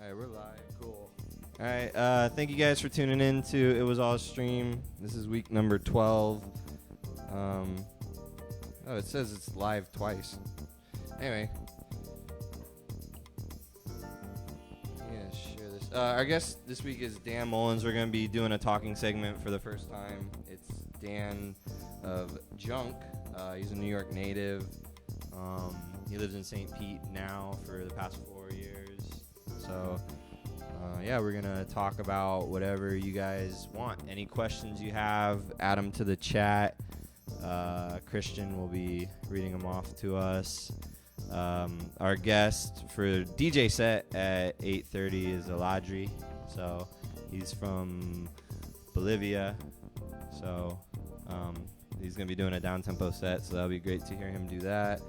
Alright, we're live. Cool. Alright, thank you guys for tuning in to It Was All a Stream. This is week number 12. Oh, it says it's live twice. Anyway. Yeah, share this. Our guest this week is Dan Mullins. We're going to be doing a talking segment for the first time. It's Dan of Junk. He's a New York native. He lives in St. Pete now for the past 4 years. So, yeah, we're going to talk about whatever you guys want. Any questions you have, add them to the chat. Christian will be reading them off to us. Our guest for DJ set at 8:30 is Aladri. So, he's from Bolivia. So, he's going to be doing a down-tempo set, so that'll be great to hear him do that.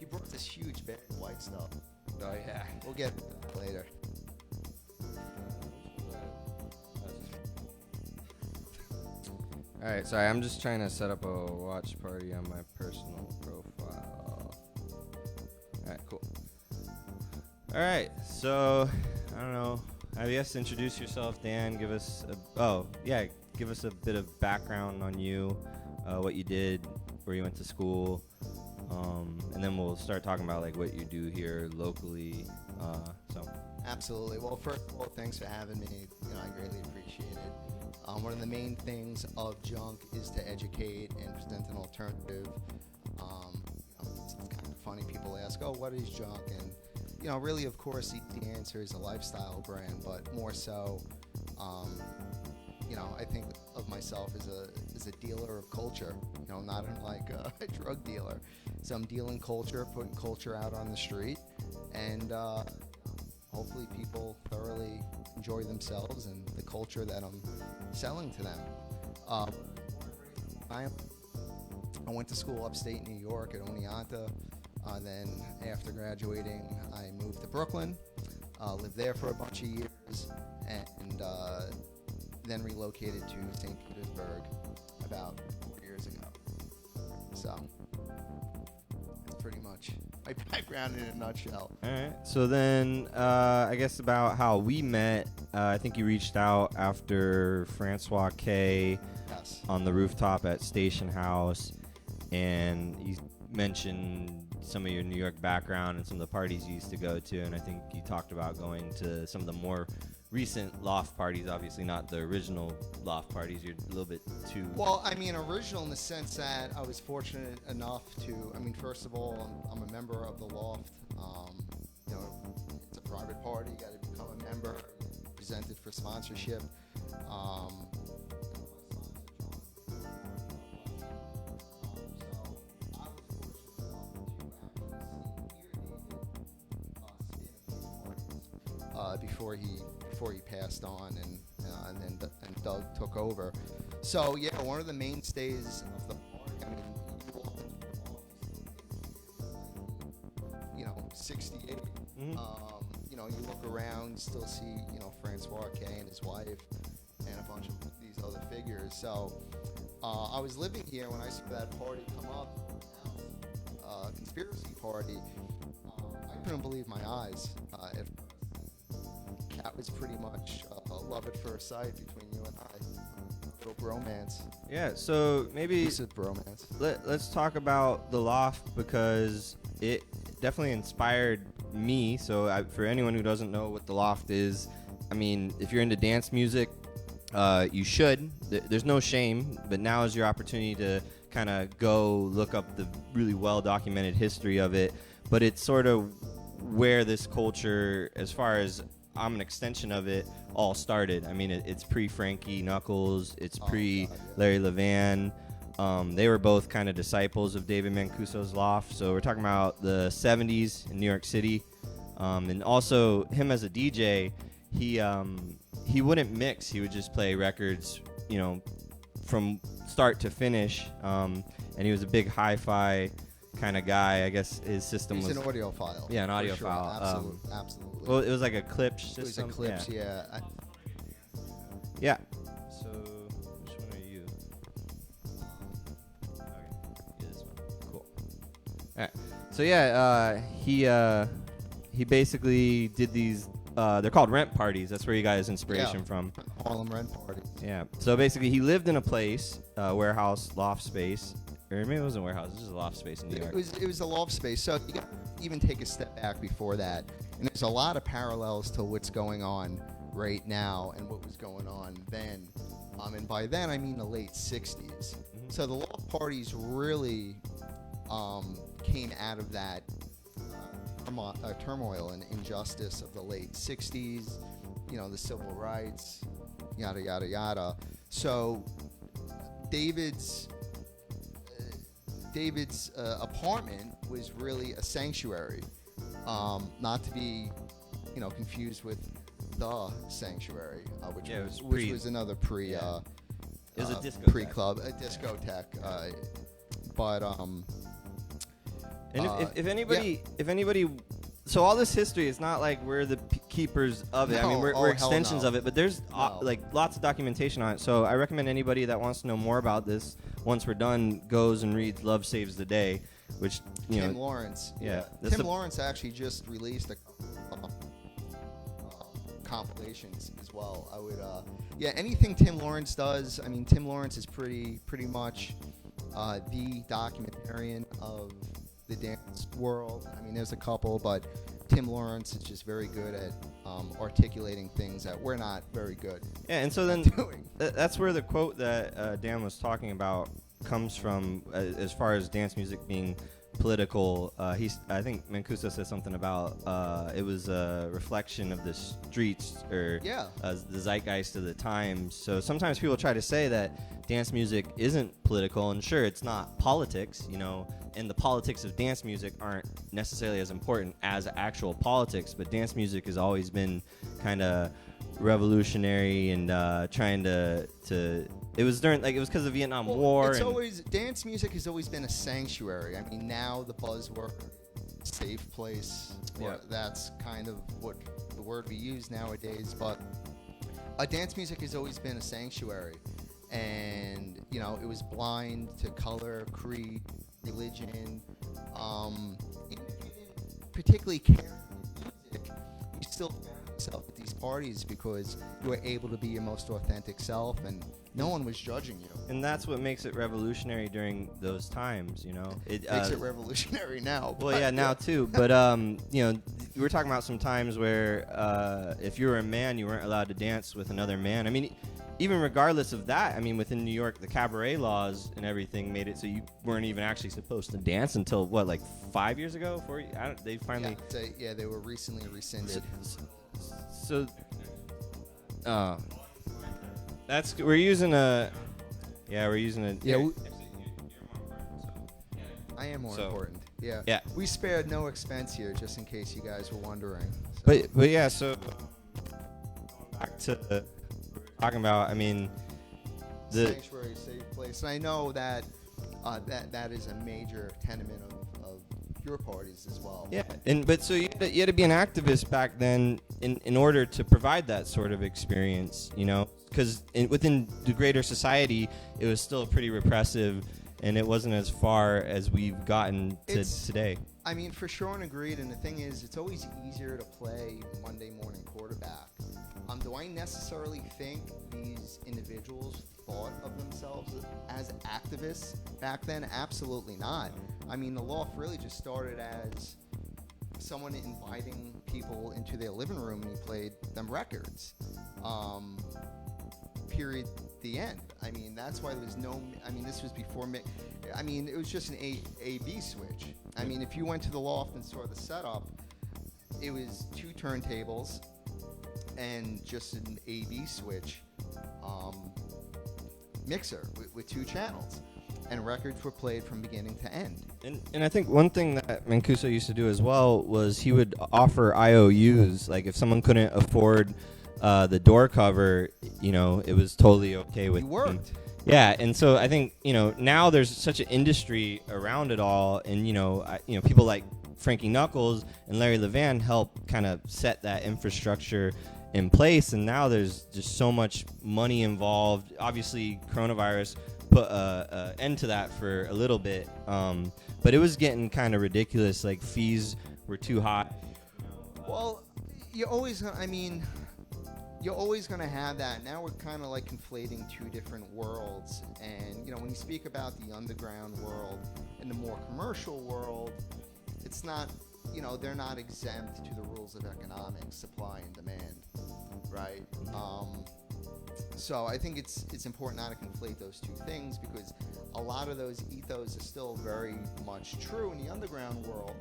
He brought this huge bag of white stuff. Oh, yeah. We'll get to that later. Alright, sorry, I'm just trying to set up a watch party on my personal profile. Alright, cool. Alright, so, I don't know. I guess introduce yourself, Dan. Give us a bit of background on you, what you did, where you went to school, and then we'll start talking about like what you do here locally. Absolutely. Well, first of all, thanks for having me. I greatly appreciate it. One of the main things of Junk is to educate and present an alternative. It's kind of funny. People ask, "Oh, what is Junk?" And really, of course, the answer is a lifestyle brand, but more so, I think of myself as a dealer of culture. Not unlike a drug dealer. So I'm dealing culture, putting culture out on the street, and hopefully people thoroughly enjoy themselves and the culture that I'm selling to them. I went to school upstate New York at Oneonta. Then after graduating, I moved to Brooklyn, lived there for a bunch of years, and then relocated to St. Petersburg about 4 years ago. So that's pretty much my background in a nutshell. All right. So then, I guess about how we met. I think you reached out after Francois K. Yes. On the rooftop at Station House, and you mentioned some of your New York background and some of the parties you used to go to, and I think you talked about going to some of the more recent loft parties, obviously not the original loft parties. You're a little bit too... Well, original in the sense that I was fortunate enough to, first of all, I'm a member of the loft. It's a private party. You got to become a member, presented for sponsorship. Before he passed on, and then Doug took over. So yeah, one of the mainstays of the party. You walk into 68. Mm-hmm. You look around, still see Francois K and his wife, and a bunch of these other figures. So I was living here when I saw that party come up, conspiracy party. I couldn't believe my eyes. That was pretty much a love at first sight between you and I. Little bromance. Yeah, so maybe bromance. Let's talk about the loft, because it definitely inspired me. So for anyone who doesn't know what the loft is, if you're into dance music, you should. There's no shame, but now is your opportunity to kind of go look up the really well-documented history of it. But it's sort of where this culture, as far as I'm an extension of it, all started. It's pre-Frankie Knuckles, it's pre-Larry Levan. They were both kind of disciples of David Mancuso's loft. So we're talking about the 70s in New York City. And also him as a DJ, he wouldn't mix. He would just play records, from start to finish. And he was a big hi-fi kind of guy. I guess his system was an audiophile. Yeah, an audiophile. Sure. Absolutely. Well, it was like a clip system. It was a clips, yeah. Yeah. So, which one are you? Okay, yeah, this one. Cool. All right. So yeah, he basically did these they're called rent parties. That's where you got his inspiration from. Harlem rent parties. Yeah. So basically, he lived in a place, warehouse, loft space, or maybe it wasn't a warehouse. It was just a loft space in New York. It was a loft space. So you got to even take a step back before that, and there's a lot of parallels to what's going on right now and what was going on then. And by then, I mean the late 60s. Mm-hmm. So the loft parties really came out of that turmoil and injustice of the late 60s, the civil rights, yada, yada, yada. So David's apartment was really a sanctuary, not to be, confused with the Sanctuary, which was another it was a discotheque. pre-club, a discotheque. But and if anybody, so all this history, it's not like we're the keepers of it. No, I mean, we're extensions no. of it, but there's like lots of documentation on it. So I recommend anybody that wants to know more about this, once we're done, goes and reads "Love Saves the Day," which Tim Lawrence. Yeah, Tim Lawrence actually just released a compilations as well. I would, anything Tim Lawrence does. I mean, Tim Lawrence is pretty much the documentarian of the dance world. I mean, there's a couple, but Tim Lawrence is just very good at articulating things that we're not very good. Yeah, and so then doing. That's where the quote that Dan was talking about comes from, as far as dance music being political. I think Mancuso said something about it was a reflection of the streets or the zeitgeist of the times. So sometimes people try to say that dance music isn't political, and sure, it's not politics, and the politics of dance music aren't necessarily as important as actual politics, but dance music has always been kind of revolutionary and trying to it was because of the Vietnam War. It's always, dance music has always been a sanctuary. I mean, now the buzzword safe place, that's kind of what the word we use nowadays, but dance music has always been a sanctuary, and it was blind to color, creed, religion, particularly care music. You still found yourself at these parties because you were able to be your most authentic self, and no one was judging you. And that's what makes it revolutionary during those times, It makes it revolutionary now. Well, yeah, now too. But we're talking about some times where if you were a man, you weren't allowed to dance with another man. I mean, even regardless of that, I mean, within New York, the cabaret laws and everything made it so you weren't even actually supposed to dance until what, like 5 years ago? They finally. Yeah, they were recently rescinded. So, we're using a. Yeah. I am more important. Yeah. Yeah. We spared no expense here, just in case you guys were wondering. So. But yeah, so back to talking about, I mean, the sanctuary, safe place. And I know that that is a major tenement of your parties as well. Yeah, but so you had to be an activist back then in order to provide that sort of experience, because within the greater society, it was still pretty repressive, and it wasn't as far as we've gotten to today. I mean, for sure and agreed. And the thing is, it's always easier to play Monday morning quarterback. Do I necessarily think these individuals thought of themselves as activists back then? Absolutely not. I mean, the loft really just started as someone inviting people into their living room, and he played them records. Period. The end. I mean, that's why there was no. I mean, this was before. I mean, it was just an A/B switch. I mean, if you went to the loft and saw the setup, it was 2 turntables and just an A/B switch mixer with 2 channels, and records were played from beginning to end. And I think one thing that Mancuso used to do as well was he would offer IOUs. Like if someone couldn't afford the door cover, it was totally okay with. He worked. Yeah, and so I think now there's such an industry around it all, and people like Frankie Knuckles and Larry Levan help kind of set that infrastructure in place, and now there's just so much money involved. Obviously, coronavirus put an end to that for a little bit, but it was getting kind of ridiculous. Like fees were too high. Well, you're always gonna, I mean, you're always going to have that. Now we're kind of like conflating two different worlds. And, when you speak about the underground world and the more commercial world, it's not, they're not exempt to the rules of economics, supply and demand, right? So I think it's important not to conflate those two things, because a lot of those ethos is still very much true in the underground world.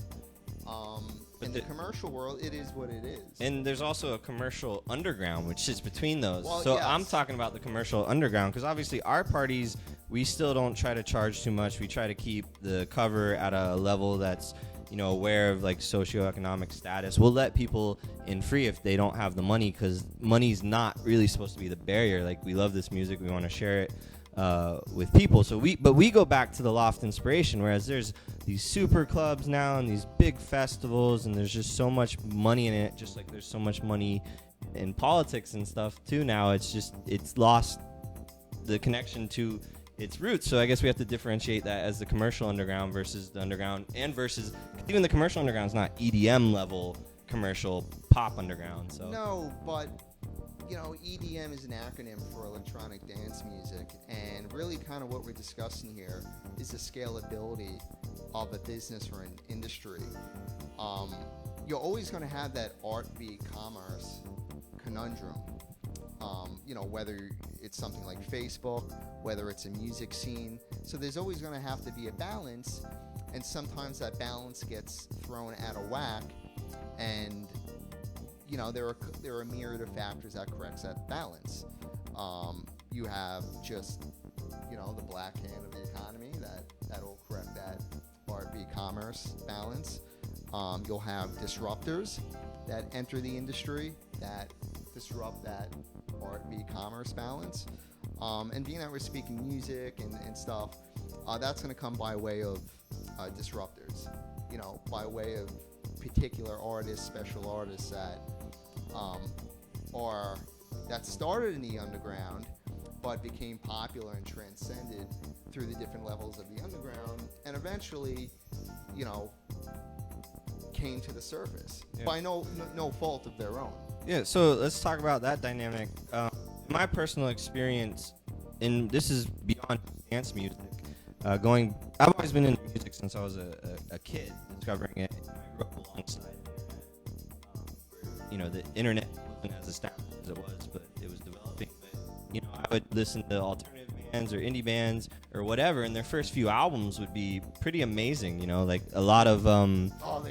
In the commercial world, it is what it is. And there's also a commercial underground, which sits between those. Well, so yes. I'm talking about the commercial underground, because obviously our parties, we still don't try to charge too much. We try to keep the cover at a level that's, aware of like socioeconomic status. We'll let people in free if they don't have the money, because money's not really supposed to be the barrier. Like, we love this music, we want to share it with people. So we go back to the Loft inspiration, whereas there's these super clubs now and these big festivals, and there's just so much money in it, just like there's so much money in politics and stuff too now. It's lost the connection to its roots. So I guess we have to differentiate that as the commercial underground versus the underground, and versus even the commercial underground is not EDM level commercial pop underground. So no, but EDM is an acronym for electronic dance music, and really kind of what we're discussing here is the scalability of a business or an industry. You're always going to have that art v commerce conundrum. Whether it's something like Facebook, whether it's a music scene. So there's always going to have to be a balance, and sometimes that balance gets thrown out of whack, and there are a myriad of factors that corrects that balance. You have just the black hand of the economy that'll correct that art v commerce balance. You'll have disruptors that enter the industry that disrupt that art v commerce balance. And being that we're speaking music and stuff, that's going to come by way of disruptors. By way of particular artists, special artists that that started in the underground but became popular and transcended through the different levels of the underground, and eventually came to the surface by no fault of their own. Yeah, so let's talk about that dynamic. My personal experience, and this is beyond dance music, I've always been into music since I was a kid, discovering it. I grew up alongside the internet, the internet wasn't as established as it was, but it was developing. But, I would listen to alternative bands or indie bands or whatever, and their first few albums would be pretty amazing, like a lot of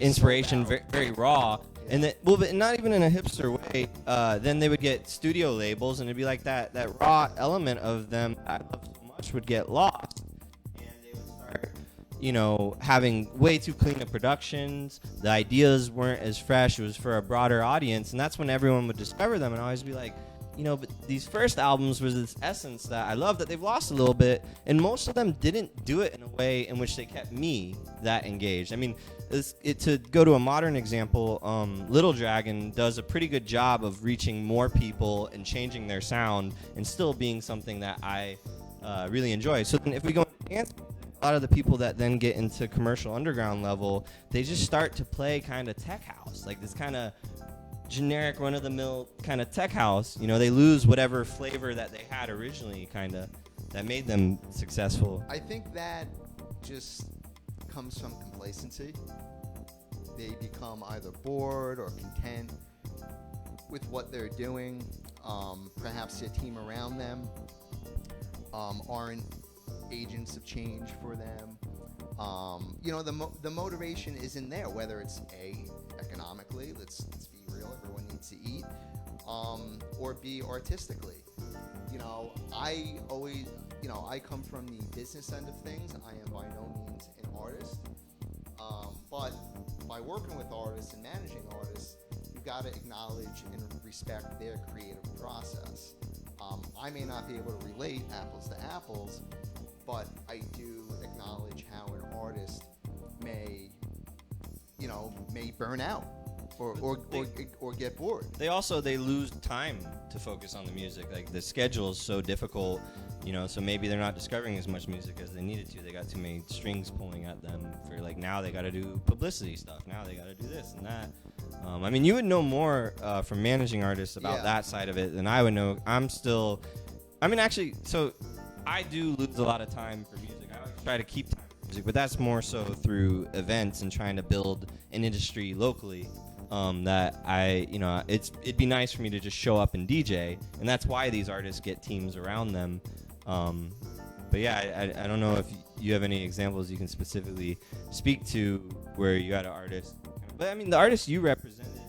inspiration, very raw. And that, but not even in a hipster way. Then they would get studio labels, and it'd be like that raw element of them I love so much would get lost, and they would start, having way too clean of productions. The ideas weren't as fresh. It was for a broader audience, and that's when everyone would discover them. And I always be like, but these first albums was this essence that I love that they've lost a little bit, and most of them didn't do it in a way in which they kept me that engaged. I mean, to go to a modern example, Little Dragon does a pretty good job of reaching more people and changing their sound and still being something that I really enjoy. So then if we go into dance music, a lot of the people that then get into commercial underground level, they just start to play kind of tech house, like this kind of generic run-of-the-mill kind of tech house. They lose whatever flavor that they had originally, kind of, that made them successful. I think that just comes from complacency. They become either bored or content with what they're doing. Perhaps their team around them aren't agents of change for them. The motivation isn't there, whether it's economically, let's be real, everyone needs to eat, or B, artistically. I always, I come from the business end of things. I am by no means an artist, but by working with artists and managing artists, you've got to acknowledge and respect their creative process. I may not be able to relate apples to apples, but I do acknowledge how an artist may burn out or get bored. They lose time to focus on the music. Like the schedule is so difficult, so maybe they're not discovering as much music as they needed to. They got too many strings pulling at them for like now they got to do publicity stuff. Now they got to do this and that. I mean, you would know more from managing artists about that side of it than I would know. So I do lose a lot of time for music. I always try to keep time for music, but that's more so through events and trying to build an industry locally. It'd be nice for me to just show up and DJ, and that's why these artists get teams around them. But yeah, I don't know if you have any examples you can specifically speak to where you had an artist. But I mean, the artists you represented,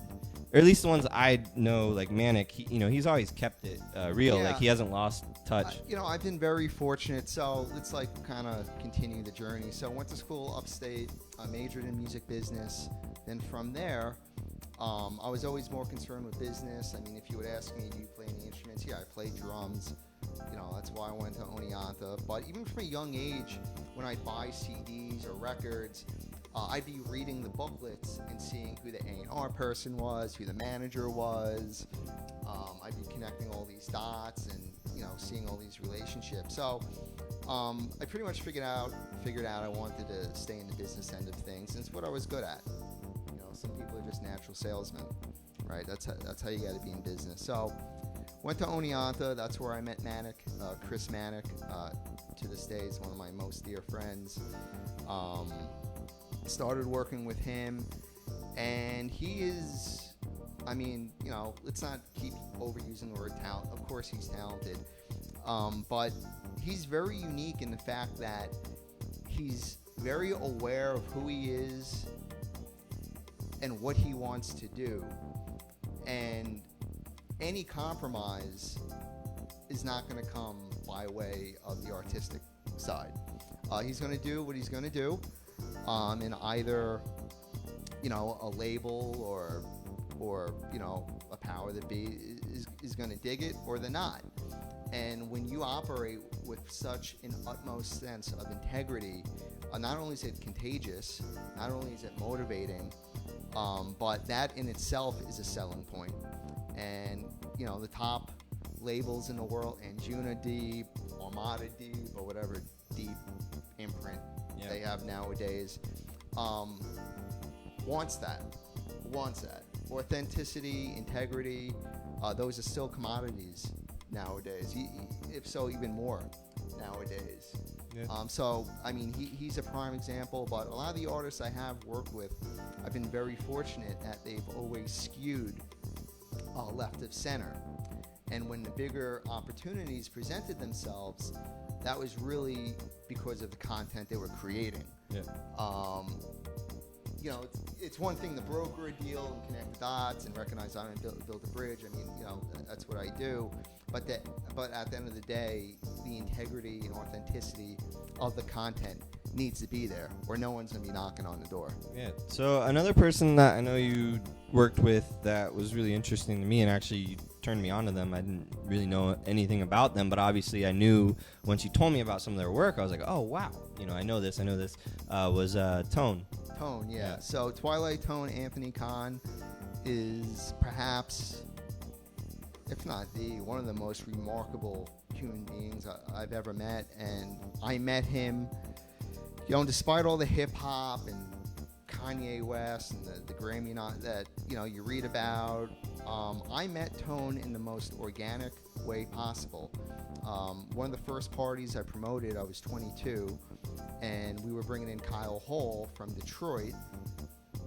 or at least the ones I know, like Manic, he's always kept it real. Yeah. Like he hasn't lost touch. I've been very fortunate. So let's kind of continue the journey. So I went to school upstate. I majored in music business. Then from there, I was always more concerned with business. I mean, if you would ask me, do you play any instruments? Yeah, I play drums. That's why I went to Oneonta. But even from a young age, when I'd buy CDs or records, I'd be reading the booklets and seeing who the A&R person was, who the manager was. I'd be connecting all these dots and seeing all these relationships. So I pretty much figured out I wanted to stay in the business end of things, and it's what I was good at. Some people are just natural salesmen, right? That's how you got to be in business. So went to Oneonta. That's where I met Manic, Chris Manic. To this day is one of my most dear friends. Started working with him, and he is, let's not keep overusing the word talent. Of course he's talented, but he's very unique in the fact that he's very aware of who he is and what he wants to do, and any compromise is not going to come by way of the artistic side. He's going to do what he's going to do, in either a label or a power that be is going to dig it or they're not. And when you operate with such an utmost sense of integrity, not only is it contagious, not only is it motivating, but that in itself is a selling point. And the top labels in the world, Anjuna Deep, Armada Deep, or whatever deep imprint they have nowadays, wants that. Authenticity, integrity, those are still commodities nowadays. If so, even more nowadays. Yeah. So, he's a prime example, but a lot of the artists I have worked with, I've been very fortunate that they've always skewed left of center. And when the bigger opportunities presented themselves, that was really because of the content they were creating. Yeah. It's one thing to broker a deal and connect the dots and recognize I'm going to build a bridge. That's what I do. But at the end of the day, the integrity and authenticity of the content needs to be there, or no one's going to be knocking on the door. Yeah. So another person that I know you worked with that was really interesting to me, and actually you turned me on to them. I didn't really know anything about them, but obviously I knew once you told me about some of their work, I was like, oh, wow. I know this. Was Tone. Tone, yeah. So Twilight Tone, Anthony Kahn, is perhaps, if not one of the most remarkable human beings I've ever met. And I met him, despite all the hip hop and Kanye West and the Grammy that you read about, I met Tone in the most organic way possible. One of the first parties I promoted, I was 22, and we were bringing in Kyle Hall from Detroit.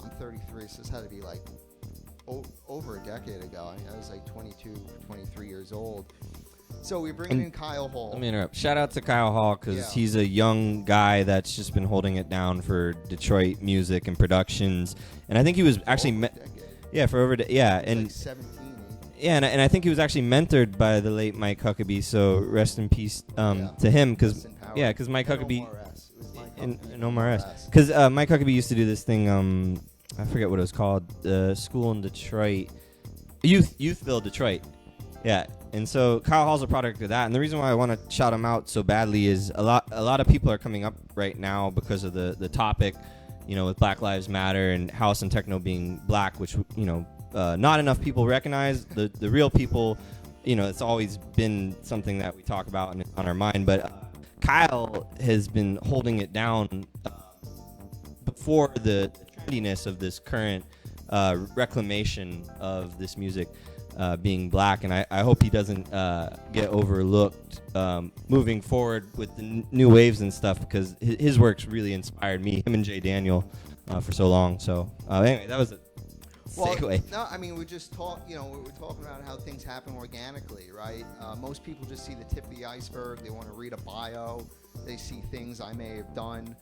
I'm 33, so this had to be like over a decade ago. I was like 22, 23 years old. So we bring in Kyle Hall. Let me interrupt. Shout out to Kyle Hall, because he's a young guy that's just been holding it down for Detroit music and productions. And I think he was actually for over and like 17. Yeah, and I think he was actually mentored by the late Mike Huckabee. So rest in peace to him, because Mike Huckabee and Omar S. Because Mike Huckabee used to do this thing. I forget what it was called. School in Detroit, Youthville, Detroit. Yeah. And so Kyle Hall's a product of that. And the reason why I want to shout him out so badly is a lot of people are coming up right now because of the topic. with Black Lives Matter and house and techno being black, which not enough people recognize. The real people, it's always been something that we talk about on our mind. But Kyle has been holding it down before the trendiness of this current reclamation of this music being black, and I hope he doesn't get overlooked moving forward with the new waves and stuff, because his work's really inspired me, him and Jay Daniel, for so long. So anyway, that was a segue. No, I mean, we just talk. We're talking about how things happen organically, right? Most people just see the tip of the iceberg. They want to read a bio. They see things I may have done,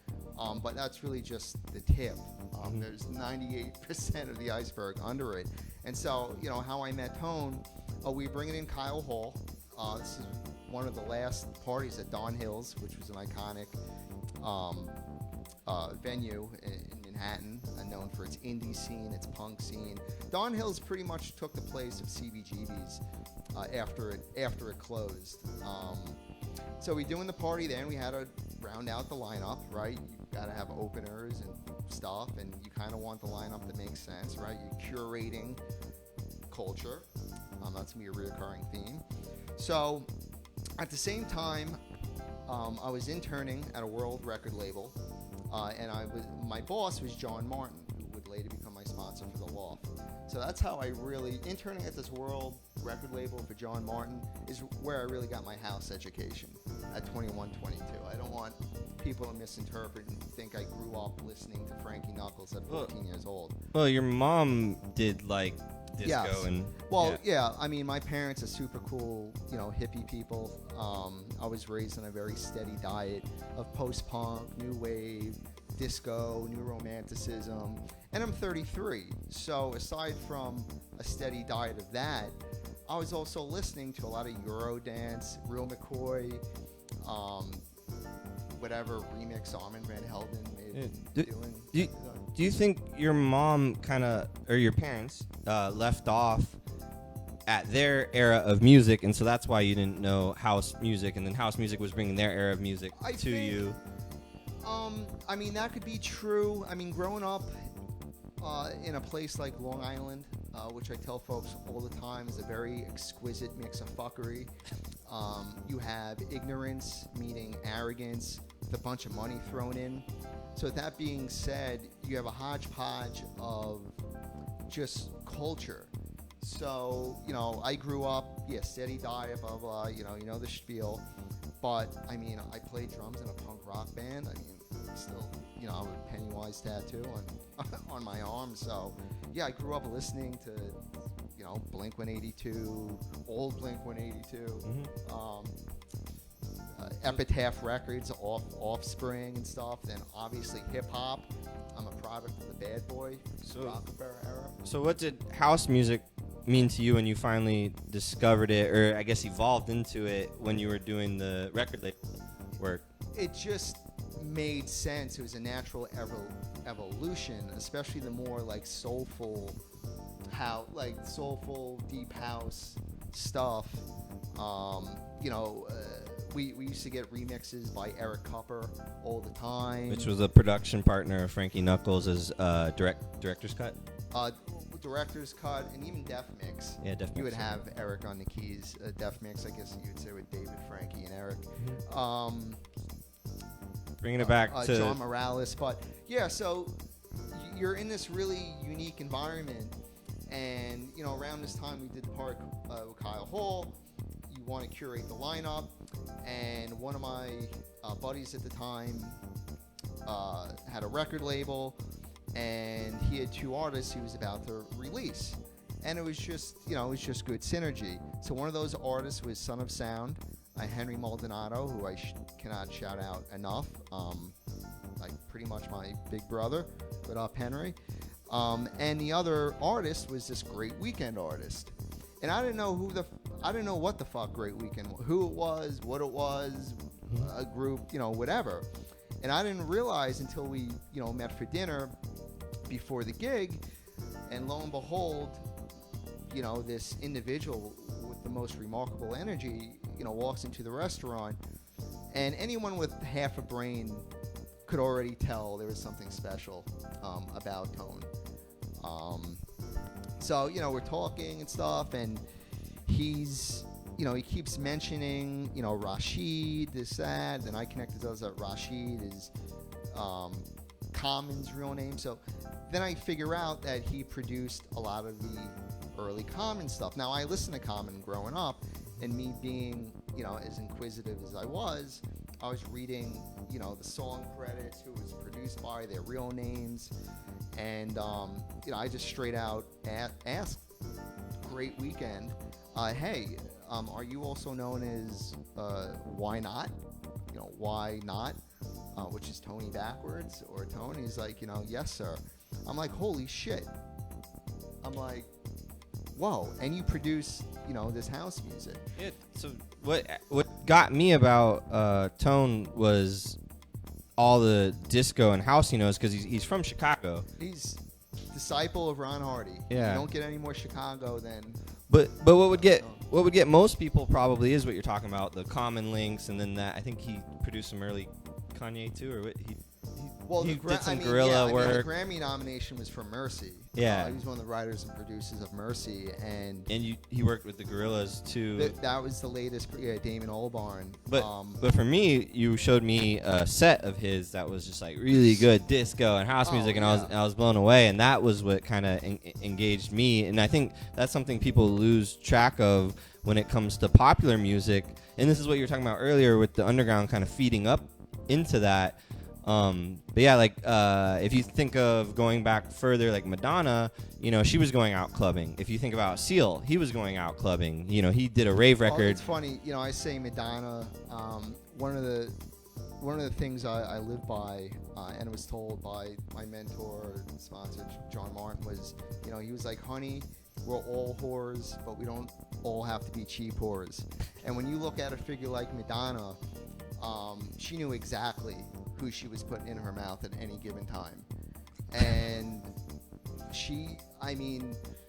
but that's really just the tip. There's 98% of the iceberg under it. And so, how I met Tone, we bringing in Kyle Hall. This is one of the last parties at Don Hills, which was an iconic venue in Manhattan, known for its indie scene, its punk scene. Don Hills pretty much took the place of CBGB's after it closed. So we doing the party there, and we had to round out the lineup, right? You got to have openers and stuff, and you kind of want the lineup to make sense, right? You're curating culture. That's going to be a reoccurring theme. So at the same time, I was interning at a world record label, and my boss was John Martin, who would later become my sponsor for the Loft. So that's how I really, interning at this world record label for John Martin is where I really got my house education at 21, 22. I don't want people to misinterpret and think I grew up listening to Frankie Knuckles at 14 years old. Well, your mom did like disco. Yes. And yeah. I mean, my parents are super cool, hippie people. I was raised on a very steady diet of post-punk, new wave, disco, new romanticism, and I'm 33. So aside from a steady diet of that, I was also listening to a lot of Eurodance, Real McCoy, whatever remix Armin Van Helden may have been doing. Do you think your mom or your parents left off at their era of music, and so that's why you didn't know house music, and then house music was bringing their era of music to you? I mean, that could be true. I mean, growing up in a place like Long Island, which I tell folks all the time is a very exquisite mix of fuckery. You have ignorance meeting arrogance with a bunch of money thrown in. So that being said, you have a hodgepodge of just culture. So, I grew up, steady diet, blah, blah, you know the spiel. But, I mean, I played drums in a punk rock band. I mean, still, I have a Pennywise tattoo on my arm. So, yeah, I grew up listening to, Blink 182, old Blink 182, Epitaph Records, Offspring and stuff. Then, obviously, hip-hop. I'm a product of the Bad Boy, Rockefeller era. So what did house music mean to you when you finally discovered it, or I guess evolved into it when you were doing the record label work? It just made sense. It was a natural evolution, especially the more like soulful, deep house stuff. We used to get remixes by Eric Cupper all the time, which was a production partner of Frankie Knuckles' director's cut. Director's cut, and even Def Mix. Yeah, Def Mix. You would have Eric on the keys. Def Mix, I guess you'd say, with David, Frankie, and Eric. Bringing it back to John Morales. But yeah, so you're in this really unique environment, and around this time we did the part with Kyle Hall. You want to curate the lineup, and one of my buddies at the time had a record label. And he had two artists he was about to release. And it was just, good synergy. So one of those artists was Son of Sound, Henry Maldonado, who I cannot shout out enough. Like pretty much my big brother. What up, Henry? And the other artist was this Great Weekend artist. And I didn't know what the fuck Great Weekend was, who it was, what it was, a group, whatever. And I didn't realize until we, met for dinner before the gig, and lo and behold, this individual with the most remarkable energy, walks into the restaurant, and anyone with half a brain could already tell there was something special about Tone. So, we're talking and stuff, and he's, he keeps mentioning, Rashid, this, that. Then I connected those that Rashid is Common's real name. So then I figure out that he produced a lot of the early Common stuff. Now, I listened to Common growing up, and me being, as inquisitive as I was reading, the song credits, who was produced by, their real names. And, I just straight out asked Great Weekend, hey, are you also known as Why Not? Why Not? Which is Tony backwards, or Tony. He's like, yes, sir. I'm like, holy shit. I'm like, whoa. And you produce, this house music. Yeah. So what got me about Tone was all the disco and house he knows, because he's from Chicago. He's disciple of Ron Hardy. Yeah. You don't get any more Chicago than. But what would get most people probably is what you're talking about, the Common links, and then that I think he produced some early Kanye too, or what he did some Gorillaz work. The Grammy nomination was for Mercy. Yeah, he was one of the writers and producers of Mercy, and he worked with the Gorillaz too. That was the latest, Damon Albarn. But for me, you showed me a set of his that was just like really good disco and house music, and I was blown away, and that was what kind of engaged me. And I think that's something people lose track of when it comes to popular music. And this is what you were talking about earlier with the underground kind of feeding up into that. But yeah, like if you think of going back further, like Madonna, she was going out clubbing. If you think about Seal, he was going out clubbing. He did a rave record. It's funny, I say Madonna. One of the things I live by, and was told by my mentor and sponsor John Martin, was, he was like, honey, we're all whores, but we don't all have to be cheap whores. And when you look at a figure like Madonna, she knew exactly who she was putting in her mouth at any given time. And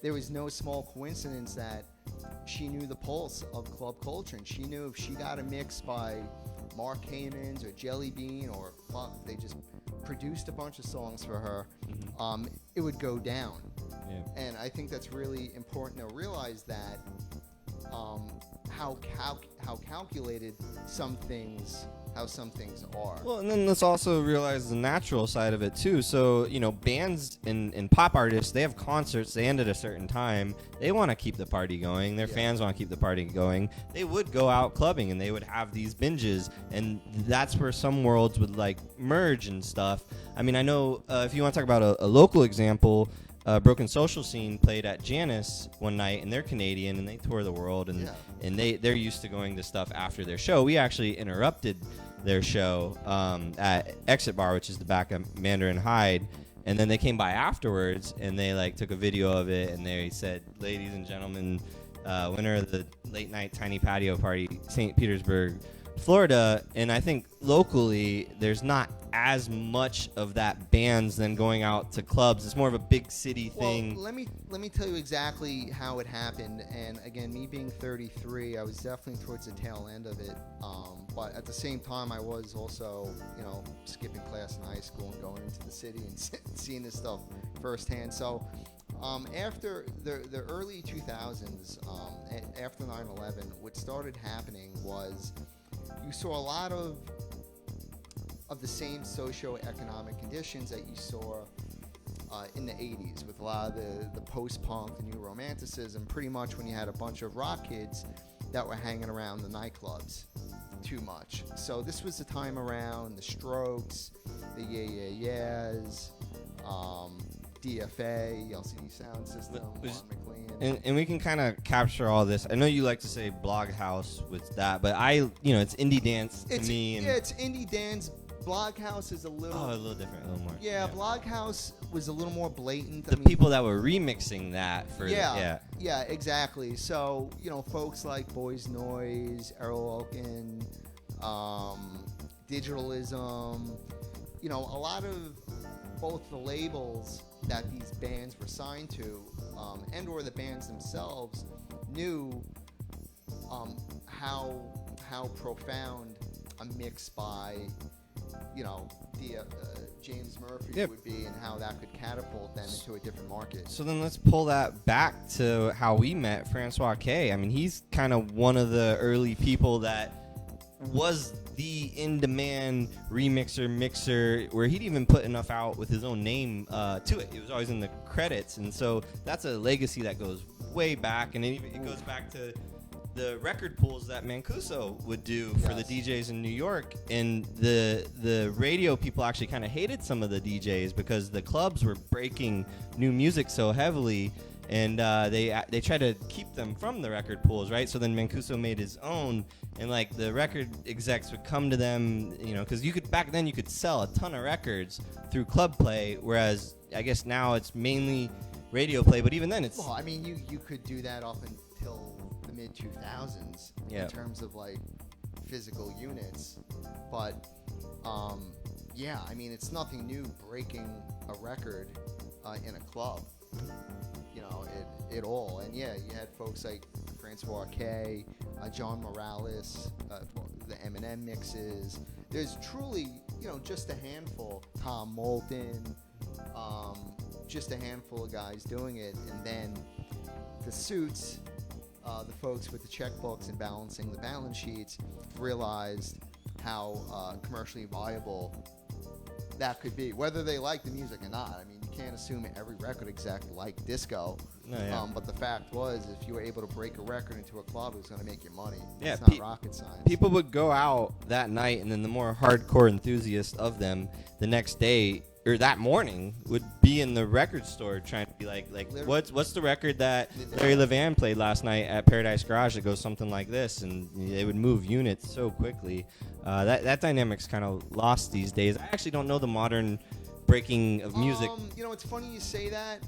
there was no small coincidence that she knew the pulse of club culture, and she knew if she got a mix by Mark Heyman's or Jelly Bean, or they just produced a bunch of songs for her, it would go down. Yeah. And I think that's really important to realize that how calculated some things are. Well, and then let's also realize the natural side of it too. So, bands and pop artists, they have concerts, they end at a certain time. They want to keep the party going. Their fans want to keep the party going. They would go out clubbing and they would have these binges, and that's where some worlds would like merge and stuff. I mean, I know if you want to talk about a local example, Broken Social Scene played at Janice one night, and they're Canadian and they tour the world, and they're used to going to stuff after their show. We actually interrupted their show at Exit Bar, which is the back of Mandarin Hyde, and then they came by afterwards and they like took a video of it, and they said, ladies and gentlemen, winner of the late night tiny patio party, St. Petersburg, Florida. And I think locally there's not as much of that bands than going out to clubs. It's more of a big city thing. Well, let me tell you exactly how it happened. And again, me being 33, I was definitely towards the tail end of it. But at the same time, I was also, skipping class in high school and going into the city and seeing this stuff firsthand. So after the early 2000s, after 9/11, what started happening was you saw a lot of the same socio-economic conditions that you saw in the 80s, with a lot of the post-punk, the new romanticism, pretty much when you had a bunch of rock kids that were hanging around the nightclubs too much. So this was the time around the Strokes, the Yeah Yeah Yeahs, DFA, LCD Sound System, Ron McLean. And we can kind of capture all this. I know you like to say blog house with that, but it's indie dance to me. Yeah, it's indie dance. Bloghouse is a little different, a little more. Yeah, Bloghouse was a little more blatant. The people that were remixing that for yeah, exactly. So folks like Boys Noise, Errol Oaken, Digitalism. A lot of both the labels that these bands were signed to, and or the bands themselves, knew how profound a mix by the James Murphy Yep. would be, and how that could catapult them into a different market. So then let's pull that back to how we met Francois K. I mean, he's kind of one of the early people that was the in-demand remixer, mixer, where he'd even put enough out with his own name to it. It was always in the credits. And so that's a legacy that goes way back. And it goes back to the record pools that Mancuso would do for the DJs in New York, and the radio people actually kind of hated some of the DJs because the clubs were breaking new music so heavily, and they tried to keep them from the record pools, right? So then Mancuso made his own, and like the record execs would come to them, because back then you could sell a ton of records through club play, whereas I guess now it's mainly radio play. But even then, it's well, I mean, you could do that up until mid 2000s in terms of like physical units, but I mean, it's nothing new breaking a record in a club, it all. And you had folks like Francois K, John Morales, the Eminem mixes. There's truly just a handful, Tom Moulton, just a handful of guys doing it. And then the Suits, the folks with the checkbooks and balancing the balance sheets, realized how commercially viable that could be, whether they like the music or not. I mean, you can't assume every record exec liked disco. But the fact was, if you were able to break a record into a club, it was going to make you money. It's not rocket science. People would go out that night, and then the more hardcore enthusiasts of them the next day or that morning would be in the record store trying to be like what's the record that Larry Levan played last night at Paradise Garage that goes something like this, and they would move units so quickly. That dynamic's kind of lost these days. I actually don't know the modern breaking of music. It's funny you say that.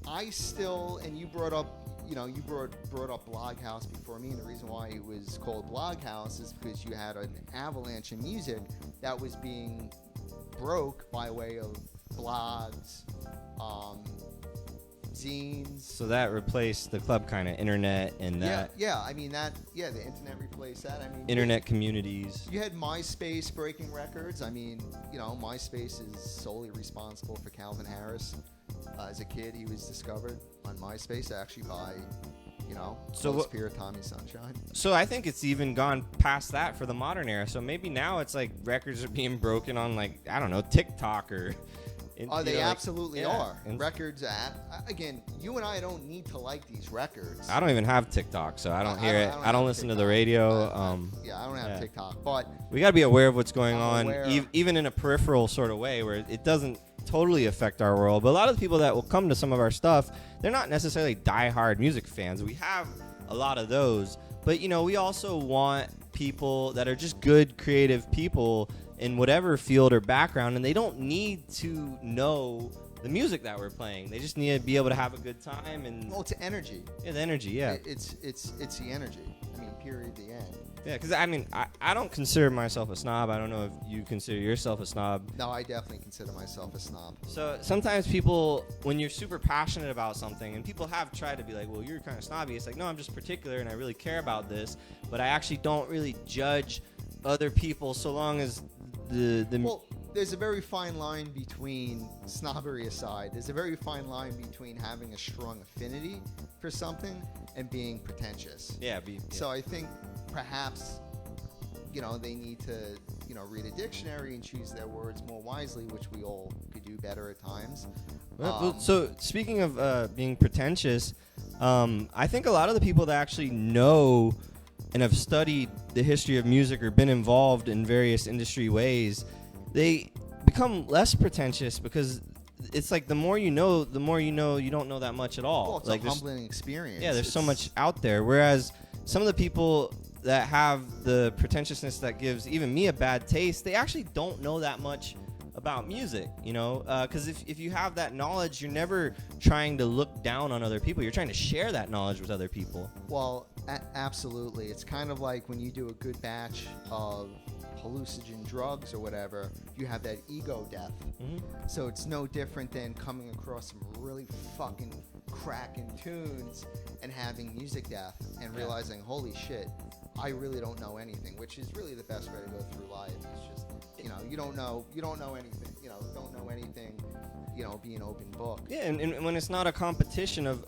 I still, and you brought up Bloghouse before me, and the reason why it was called Bloghouse is because you had an avalanche of music that was being broke by way of blogs, zines. So that replaced the club kind of internet and that. I mean the internet replaced that. I mean, internet communities. You had MySpace breaking records. I mean, MySpace is solely responsible for Calvin Harris. As a kid, he was discovered on MySpace actually by, Peer Tommy Sunshine. So I think it's even gone past that for the modern era. So maybe now it's like records are being broken on, like, I don't know, TikTok or. They absolutely are. Records, again, you and I don't need to like these records. I don't even have TikTok, so I don't hear it. I don't listen to the radio. I don't have TikTok, but we got to be aware of what's going on, even in a peripheral sort of way where it doesn't totally affect our world. But a lot of the people that will come to some of our stuff, they're not necessarily diehard music fans. We have a lot of those, but we also want people that are just good creative people in whatever field or background, and they don't need to know the music that we're playing. They just need to be able to have a good time. And it's energy. Yeah, the energy. Yeah, it's the energy. I mean, period. The end. Yeah, because I mean, I don't consider myself a snob. I don't know if you consider yourself a snob. No, I definitely consider myself a snob. So sometimes people, when you're super passionate about something, and people have tried to be like, well, you're kind of snobby. It's like, no, I'm just particular, and I really care about this, but I actually don't really judge other people so long as Well, there's a very fine line between, snobbery aside, there's a very fine line between having a strong affinity for something and being pretentious. So I think perhaps, they need to, read a dictionary and choose their words more wisely, which we all could do better at times. So speaking of being pretentious, I think a lot of the people that actually know and have studied the history of music or been involved in various industry ways, they become less pretentious because it's like the more you know you don't know that much at all. Well, it's like a humbling experience. Yeah, there's so much out there. Whereas some of the people that have the pretentiousness that gives even me a bad taste, they actually don't know that much about music, because if you have that knowledge, you're never trying to look down on other people. You're trying to share that knowledge with other people. Well, absolutely. It's kind of like when you do a good batch of hallucinogen drugs or whatever, you have that ego death. So it's no different than coming across some really fucking cracking tunes and having music death and realizing, holy shit, I really don't know anything, which is really the best way to go through life. It's just, you don't know anything, don't know anything, be an open book. Yeah, and when it's not a competition of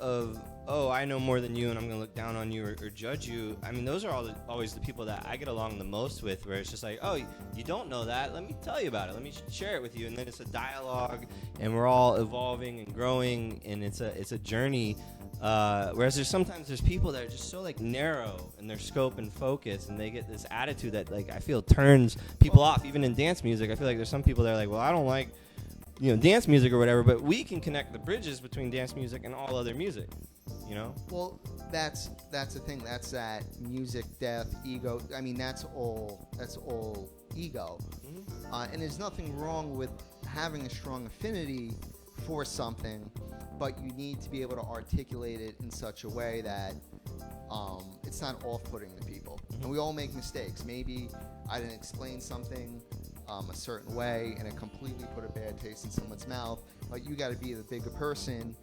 oh, I know more than you and I'm going to look down on you or judge you, I mean, those are always the people that I get along the most with, where it's just like, oh, you don't know that, let me tell you about it, let me share it with you, and then it's a dialogue, and we're all evolving and growing, and it's a journey. Whereas there's people that are just so like narrow in their scope and focus, and they get this attitude that like I feel turns people off. Even in dance music, I feel like there's some people that are like, well, I don't like dance music or whatever, but we can connect the bridges between dance music and all other music. Well, that's the thing. That's that music death, ego. I mean, that's all ego. And there's nothing wrong with having a strong affinity for something, but you need to be able to articulate it in such a way that it's not off-putting to people. And we all make mistakes. Maybe I didn't explain something a certain way and it completely put a bad taste in someone's mouth, but you got to be the bigger person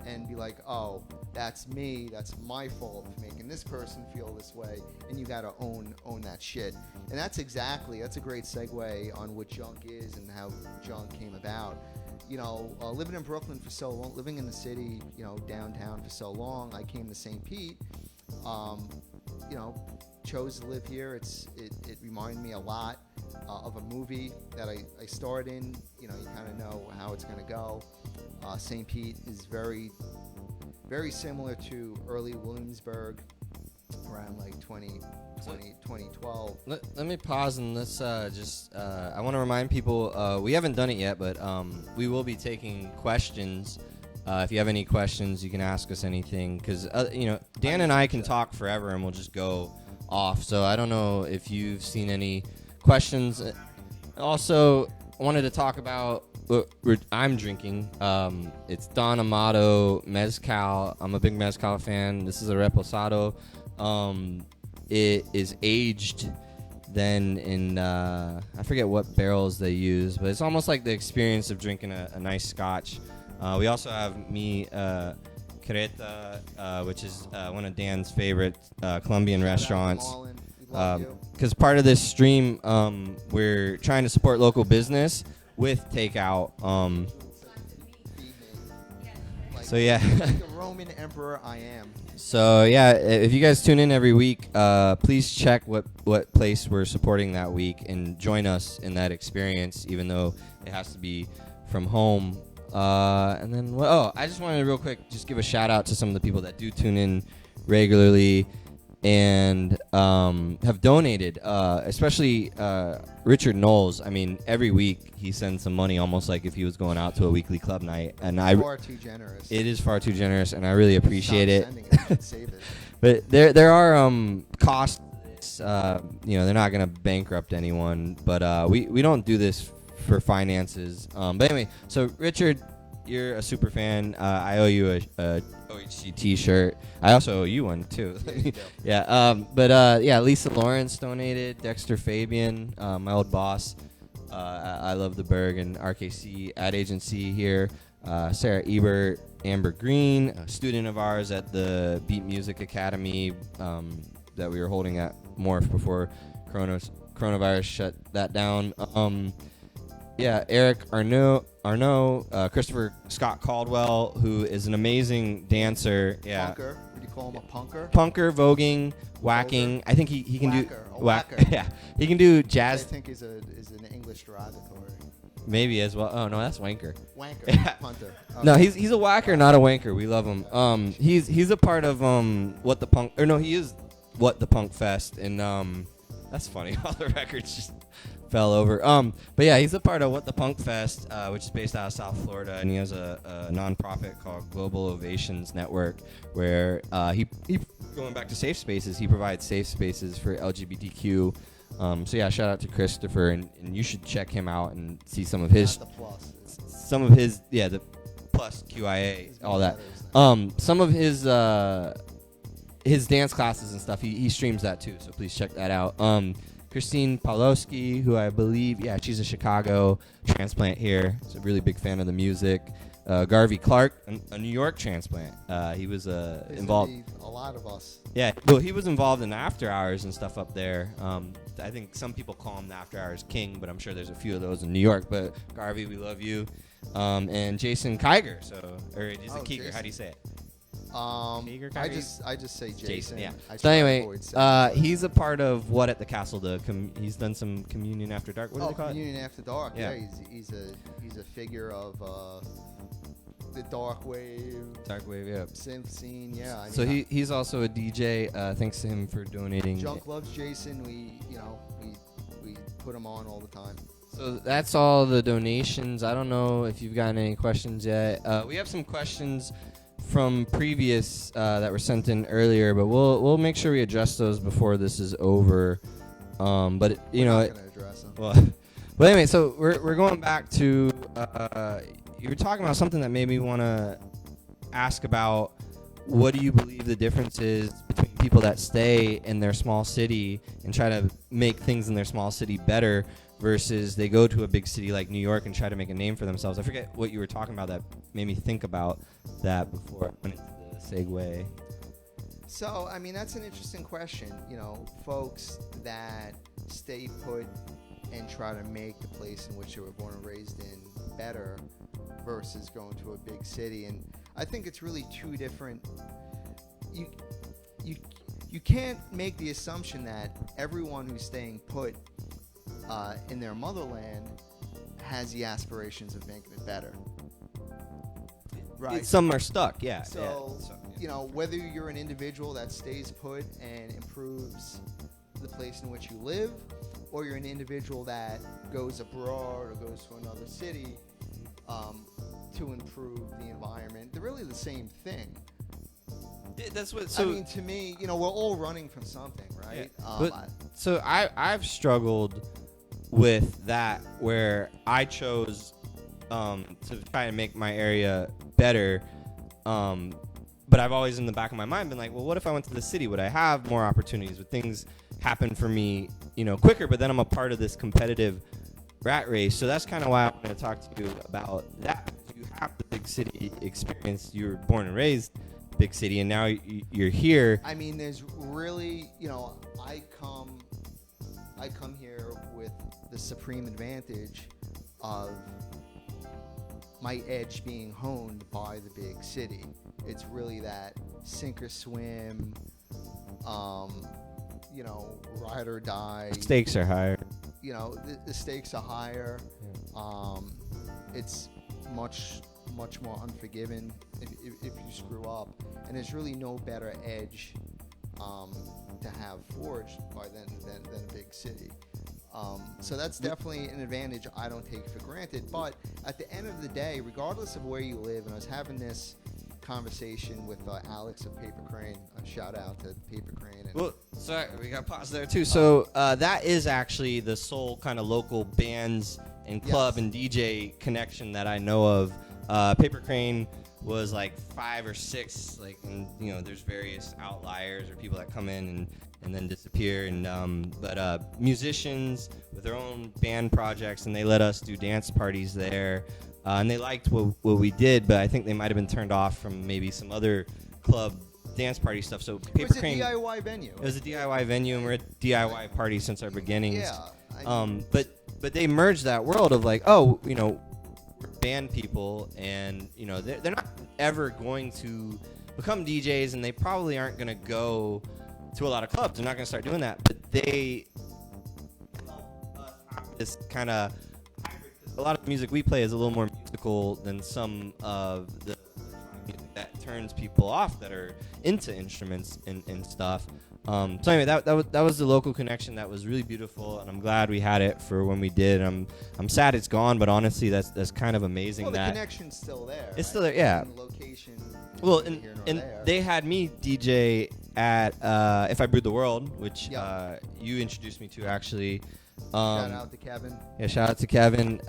and be like, oh, that's me, that's my fault for making this person feel this way, and you got to own that shit. And that's a great segue on what junk is and how junk came about. Living in Brooklyn for so long, living in the city, downtown for so long, I came to St. Pete, chose to live here. It reminded me a lot of a movie that I starred in. You kind of know how it's going to go. St. Pete is very, very similar to early Williamsburg around like 2012. Let me pause and let's I want to remind people, we haven't done it yet, but we will be taking questions. If you have any questions, you can ask us anything, because Dan and I can talk forever and we'll just go off. So I don't know if you've seen any questions. Also, I wanted to talk about what I'm drinking. It's Don Amato Mezcal. I'm a big Mezcal fan. This is a Reposado. It is aged then in, I forget what barrels they use, but it's almost like the experience of drinking a nice scotch. We also have Mi Creta, which is one of Dan's favorite Colombian restaurants. Because part of this stream, we're trying to support local business with takeout. So yeah. Like the Roman emperor I am. So yeah, if you guys tune in every week, please check what place we're supporting that week and join us in that experience, even though it has to be from home. And then, I just wanted to real quick just give a shout out to some of the people that do tune in regularly and have donated, especially Richard Knowles. I mean, every week he sends some money, almost like if he was going out to a weekly club night. And far too generous. It is far too generous, and I really appreciate it. Save it. But there are costs. They're not gonna bankrupt anyone, but we don't do this for finances. But anyway, so Richard, you're a super fan. I owe you a OHC t-shirt. I also owe you one too. Yeah. Lisa Lawrence donated. Dexter Fabian, my old boss. I love the Berg and RKC ad agency here. Sarah Ebert, Amber Green, a student of ours at the Beat Music Academy that we were holding at Morph before coronavirus shut that down. Eric Arnaud, Christopher Scott Caldwell, who is an amazing dancer. Yeah. Punker. Would you call him a punker? Punker, voguing, whacking. I think he can whacker. Yeah, he can do jazz. I think is an English derogatory. Maybe as well. Oh no, that's wanker. Wanker. Punter. Okay. No, he's a whacker, not a wanker. We love him. He's a part of he is What the Punk Fest, and that's funny. All the records just fell over. But yeah, he's a part of What the Punk Fest, which is based out of South Florida, and he has a nonprofit called Global Ovations Network, where he going back to safe spaces. He provides safe spaces for LGBTQ. So yeah, shout out to Christopher, and you should check him out and see some of his, Not the plus. the plus QIA, all that. Some of his dance classes and stuff. He streams that too, so please check that out. Christine Pawlowski, who I believe, she's a Chicago transplant here. She's a really big fan of the music. Garvey Clark, a New York transplant. He was involved. A lot of us. Yeah, well, he was involved in the after hours and stuff up there. I think some people call him the after hours king, but I'm sure there's a few of those in New York. But Garvey, we love you. And Jason Kiger, is it Kiger? Jason. How do you say it? Kiger, I just say Jason. Yeah. I So anyway, he's he's a part of what at the castle? He's done some communion after dark. What do they call Communion After Dark. Yeah. He's a figure of the dark wave. Dark wave, yeah. Synth scene, yeah. I mean, So he's also a DJ. Thanks to him for donating. Junk loves Jason. We put him on all the time. So that's all the donations. I don't know if you've gotten any questions yet. We have some questions from previous that were sent in earlier, but we'll make sure we address those before this is over. But We're not gonna address them. Well, anyway, so we're going back to you were talking about something that made me want to ask about what do you believe the difference is between people that stay in their small city and try to make things in their small city better versus they go to a big city like New York and try to make a name for themselves. I forget what you were talking about that made me think about that before I went into the segue. So, I mean, that's an interesting question. Folks that stay put and try to make the place in which they were born and raised in better versus going to a big city. And I think it's really two different. You can't make the assumption that everyone who's staying put in their motherland has the aspirations of making it better. Right. Some are stuck, yeah. So, whether you're an individual that stays put and improves the place in which you live, or you're an individual that goes abroad or goes to another city to improve the environment, they're really the same thing. That's what. I mean, to me, we're all running from something, right? Yeah. I've struggled with that where I chose to try and make my area better, but I've always in the back of my mind been like, well, what if I went to the city? Would I have more opportunities? Would things happen for me, quicker? But then I'm a part of this competitive rat race, so that's kind of why I want to talk to you about that. You have the big city experience. You were born and raised big city, and now you're here. I mean, there's really, I come here with the supreme advantage of my edge being honed by the big city. It's really that sink or swim, ride or die. Stakes are higher. The stakes are higher. Yeah. It's much more unforgiving if you screw up, and there's really no better edge to have forged by than a big city. So that's definitely an advantage I don't take for granted. But at the end of the day, regardless of where you live, and I was having this conversation with Alex of Paper Crane. A shout out to Paper Crane. Well, sorry, we got pause there too. So that is actually the sole kind of local bands and club and DJ connection that I know of. Paper Crane was like 5 or 6, and there's various outliers or people that come in and then disappear, but musicians with their own band projects, and they let us do dance parties there, and they liked what we did, but I think they might have been turned off from maybe some other club dance party stuff. So Paper Crane, it was a DIY venue. It was a DIY venue, and we're at DIY parties since our beginnings. Yeah. But they merged that world of like, we're band people, and they're not ever going to become DJs, and they probably aren't going to go to a lot of clubs. They're not going to start doing that, but they this kind of, a lot of the music we play is a little more musical than some of the music that turns people off that are into instruments and stuff. So anyway, that was the local connection that was really beautiful, and I'm glad we had it for when we did. I'm sad it's gone, but honestly, that's kind of amazing. Well, the that connection's still there. It's still there, yeah. The location. Well, and they had me DJ at If I Brewed the World, which you introduced me to actually. Shout out to Kevin. Yeah, shout out to Kevin.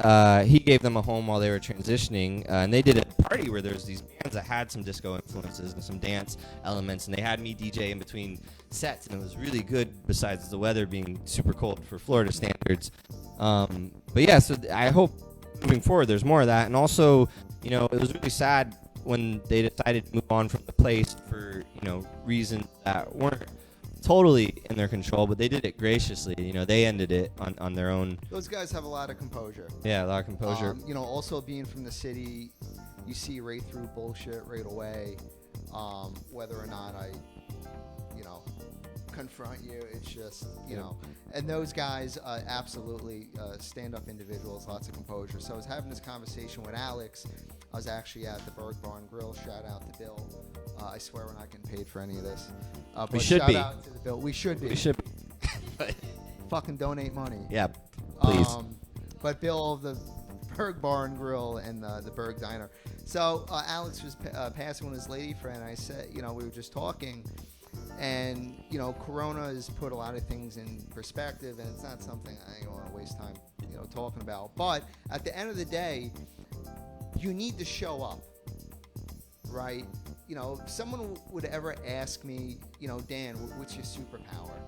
He gave them a home while they were transitioning, and they did a party where there's these bands that had some disco influences and some dance elements, and they had me DJ in between sets, and it was really good. Besides the weather being super cold for Florida standards, but yeah. So I hope moving forward there's more of that, and also, you know, it was really sad when they decided to move on from the place for, you know, reasons that weren't totally in their control, but they did it graciously. You know, they ended it on their own. Those guys have a lot of composure. Yeah, a lot of composure. You know, also being from the city, you see right through bullshit right away. Whether or not I, you know, confront you, it's just, you know. And those guys absolutely stand-up individuals, lots of composure. So I was having this conversation with Alex. I was actually at the Berg Barn Grill. Shout out to Bill. I swear we're not getting paid for any of this. We should be. Shout out to the Bill. We should be. We should be. Fucking donate money. Yeah, please. But Bill of the Berg Barn Grill and the Berg Diner. So Alex was passing with his lady friend. I said, you know, we were just talking. And, you know, Corona has put a lot of things in perspective. And it's not something I don't want to waste time, you know, talking about. But at the end of the day, you need to show up, right? You know, if someone would ever ask me, you know, Dan, what's your superpower?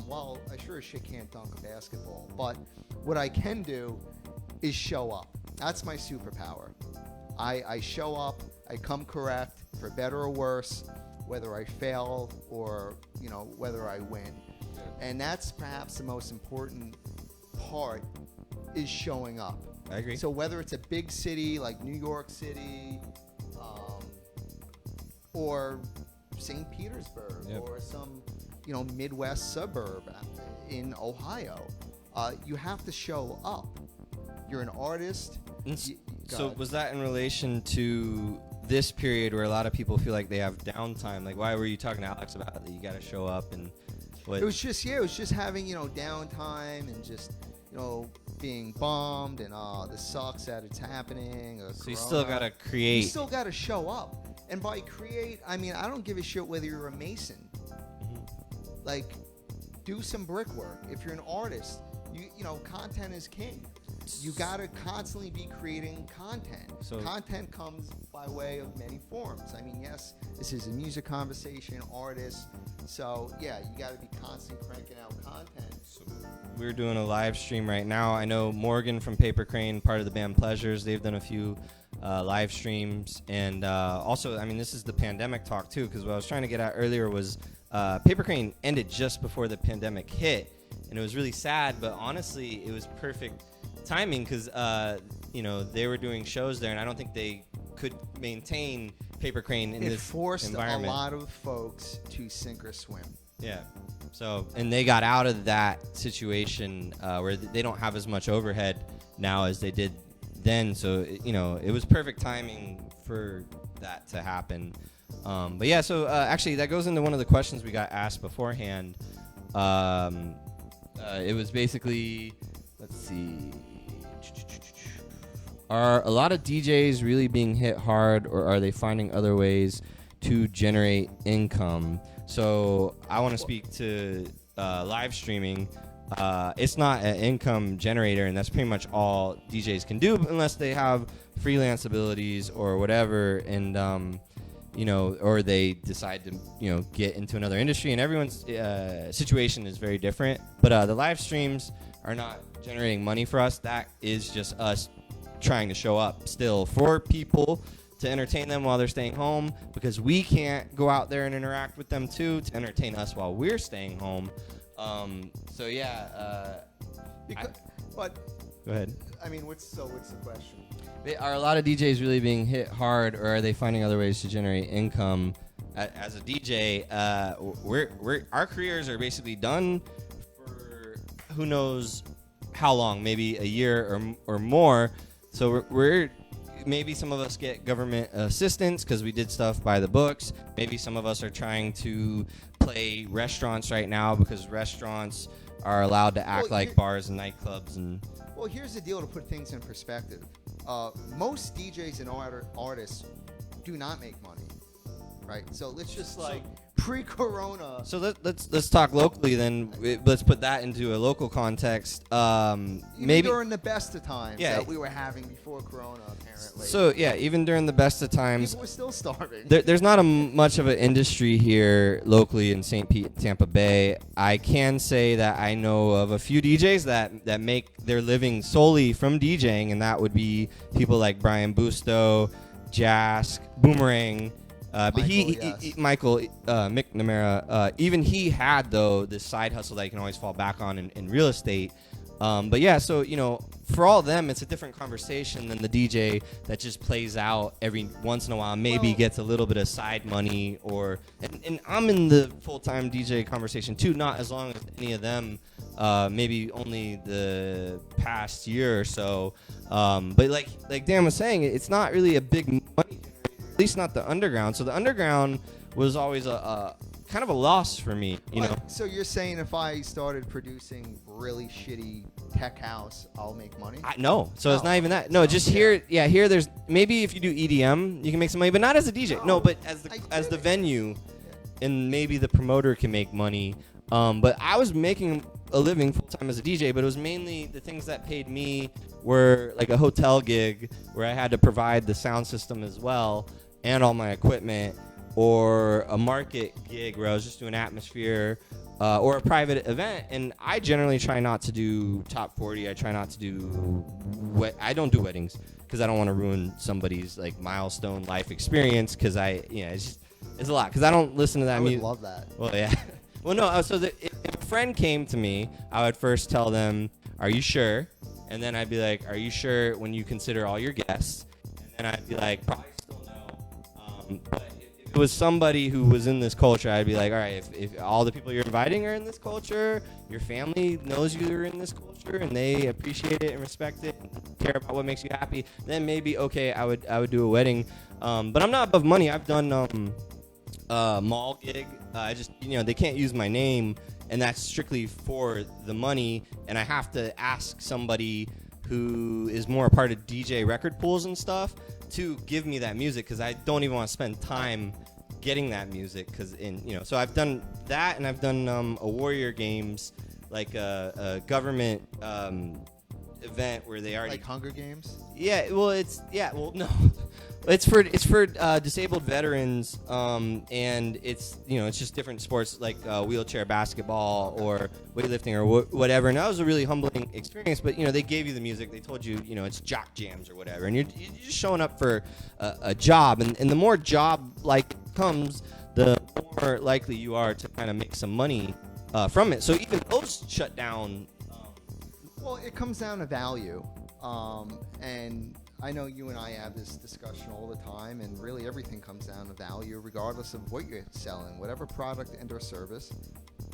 Well, I sure as shit can't dunk a basketball, but what I can do is show up. That's my superpower. I show up, I come correct, for better or worse, whether I fail or, you know, whether I win. And that's perhaps the most important part, is showing up. I agree. So whether it's a big city like New York City, or St. Petersburg, or some, you know, Midwest suburb in Ohio, you have to show up. You're an artist. So was that in relation to this period where a lot of people feel like they have downtime? Like, why were you talking to Alex about that you got to show up? And what? It was just having, you know, downtime and just, you know, being bummed and this sucks that it's happening. So you still got to create. You still got to show up. And by create, I mean, I don't give a shit whether you're a mason. Mm-hmm. Like, do some brickwork. If you're an artist, you know, content is king. You got to constantly be creating content. So content comes by way of many forms. I mean, yes, this is a music conversation, artist. So, yeah, you got to be constantly cranking out content. So we're doing a live stream right now. I know Morgan from Paper Crane, part of the band Pleasures, they've done a few live streams. And also, I mean, this is the pandemic talk, too, because what I was trying to get at earlier was Paper Crane ended just before the pandemic hit. And it was really sad, but honestly, it was perfect timing because, you know, they were doing shows there, and I don't think they could maintain Paper Crane in this environment. It forced a lot of folks to sink or swim. Yeah. So, and they got out of that situation where they don't have as much overhead now as they did then. So, you know, it was perfect timing for that to happen. But yeah, so actually that goes into one of the questions we got asked beforehand. It was basically, let's see. Are a lot of DJs really being hit hard, or are they finding other ways to generate income? So I want to speak to live streaming. It's not an income generator, and that's pretty much all DJs can do unless they have freelance abilities or whatever, and you know, or they decide to, you know, get into another industry. And everyone's situation is very different. But the live streams are not generating money for us. That is just us trying to show up still for people to entertain them while they're staying home, because we can't go out there and interact with them too to entertain us while we're staying home. So yeah, but go ahead. I mean, what's the question? Are a lot of DJs really being hit hard, or are they finding other ways to generate income? As a DJ, our careers are basically done for who knows how long, maybe a year or more. So we're maybe some of us get government assistance because we did stuff by the books. Maybe some of us are trying to play restaurants right now because restaurants are allowed to act like bars and nightclubs. And well, here's the deal to put things in perspective. Most DJs and artists do not make money, right? So let's just like pre-corona. So let's talk locally then. Let's put that into a local context. Maybe during the best of times that we were having before corona, apparently. So yeah, even during the best of times, people were still starving. There's not much of an industry here locally in St. Pete, Tampa Bay. I can say that I know of a few DJs that make their living solely from DJing, and that would be people like Brian Busto, Jask, Boomerang. But Michael McNamara, even he had, though, this side hustle that you can always fall back on in real estate. But yeah, so, for all of them, it's a different conversation than the DJ that just plays out every once in a while, maybe gets a little bit of side money and I'm in the full-time DJ conversation too, not as long as any of them, maybe only the past year or so. But like Dan was saying, it's not really a big money, at least not the underground. So the underground was always a kind of a loss for me, know. So you're saying if I started producing really shitty tech house, I'll make money? No. So it's not even that. No, just here there's maybe if you do EDM, you can make some money, but not as a DJ. No, but as the venue, and maybe the promoter can make money. But I was making a living full time as a DJ, but it was mainly the things that paid me were like a hotel gig where I had to provide the sound system as well and all my equipment, or a market gig where I was just doing atmosphere, or a private event. And I generally try not to do top 40. I try not to do I don't do weddings because I don't want to ruin somebody's like milestone life experience, because it's a lot, because I don't listen to that music. I would love that. Well, yeah. Well, no. So if a friend came to me, I would first tell them, "Are you sure?" And then I'd be like, "Are you sure when you consider all your guests?" And then I'd be like, "Probably still no." But if it was somebody who was in this culture, I'd be like, "All right, if all the people you're inviting are in this culture, your family knows you're in this culture, and they appreciate it and respect it, and care about what makes you happy, then maybe okay, I would do a wedding." But I'm not above money. I've done mall gig. I just they can't use my name, and that's strictly for the money, and I have to ask somebody who is more a part of DJ record pools and stuff to give me that music, because I don't even want to spend time getting that music, because so I've done that, and I've done a Warrior Games, like a government event where they already, like Hunger Games. No. It's for disabled veterans, and it's it's just different sports like wheelchair basketball or weightlifting or whatever. And that was a really humbling experience. But they gave you the music, they told you it's jock jams or whatever, and you're just showing up for a job. And the more job like comes, the more likely you are to kind of make some money from it. So even those shut down. Well, it comes down to value, and I know you and I have this discussion all the time, and really everything comes down to value, regardless of what you're selling, whatever product and or service.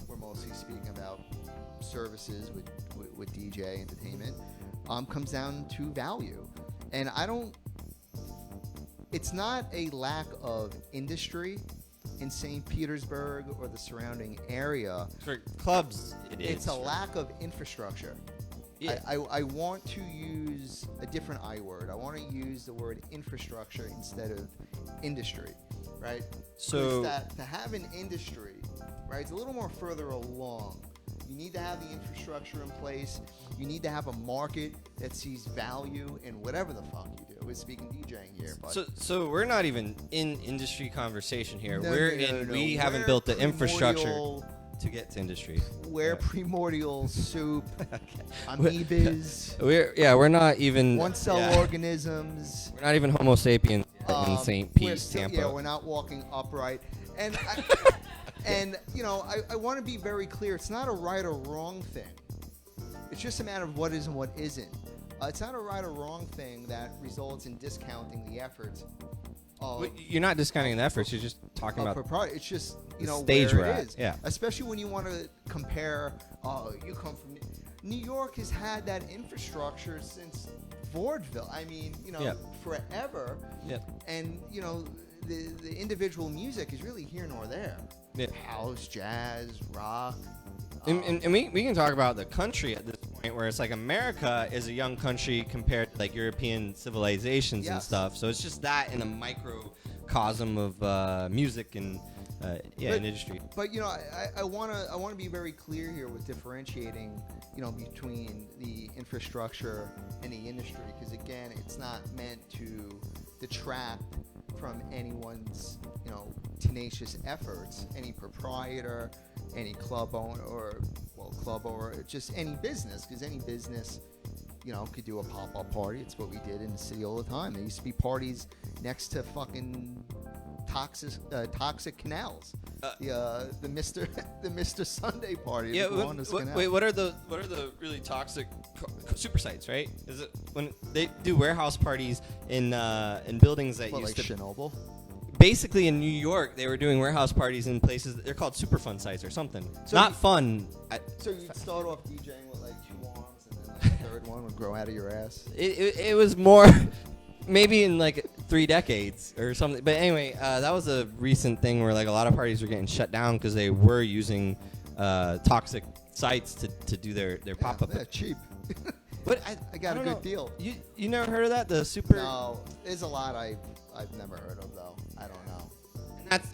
We're mostly speaking about services with DJ entertainment. Comes down to value, and it's not a lack of industry in St. Petersburg or the surrounding area. For clubs, it's a lack of infrastructure. Yeah. I want to use a different I word. I want to use the word infrastructure instead of industry, right? So to have an industry, right, it's a little more further along. You need to have the infrastructure in place. You need to have a market that sees value in whatever the fuck you do. We're speaking DJing here, but so we're not even in industry conversation here. No, we haven't built the infrastructure to get to industry. We're primordial soup, amoebas. We're not even one-cell organisms. We're not even Homo sapiens in St. Pete, Tampa. Yeah, we're not walking upright. And I want to be very clear. It's not a right or wrong thing. It's just a matter of what is and what isn't. It's not a right or wrong thing that results in discounting the efforts. You're not discounting the efforts. You're just talking about it's just stage where we're it at. is. Yeah. Especially when you want to compare. You come from New York has had that infrastructure since vaudeville. I mean, forever. Yeah. And the individual music is really here nor there. Yeah. House, jazz, rock. And we can talk about the country at this point, where it's like America is a young country compared to like European civilizations and stuff. So it's just that in a microcosm of music and in industry. But I want to be very clear here with differentiating, between the infrastructure and the industry, because again, it's not meant to detract from anyone's tenacious efforts. Any proprietor, any club owner, or just any business, because any business could do a pop-up party. It's what we did in the city all the time. There used to be parties next to fucking toxic canals. The Mr. Sunday party. Yeah. Wait. What are the really toxic super sites? Right? Is it when they do warehouse parties in buildings that used like to Chernobyl? Basically, in New York, they were doing warehouse parties in places they're called Superfund sites or something. So Not fun. So you'd start off DJing with like 2 arms, and then like the third one would grow out of your ass. It was more, maybe in like 3 decades or something. But anyway, that was a recent thing where like a lot of parties were getting shut down because they were using toxic sites to do their pop-up. Yeah, cheap. But I got a good deal. You never heard of that? The super. No, there's a lot I've never heard of though. I don't know.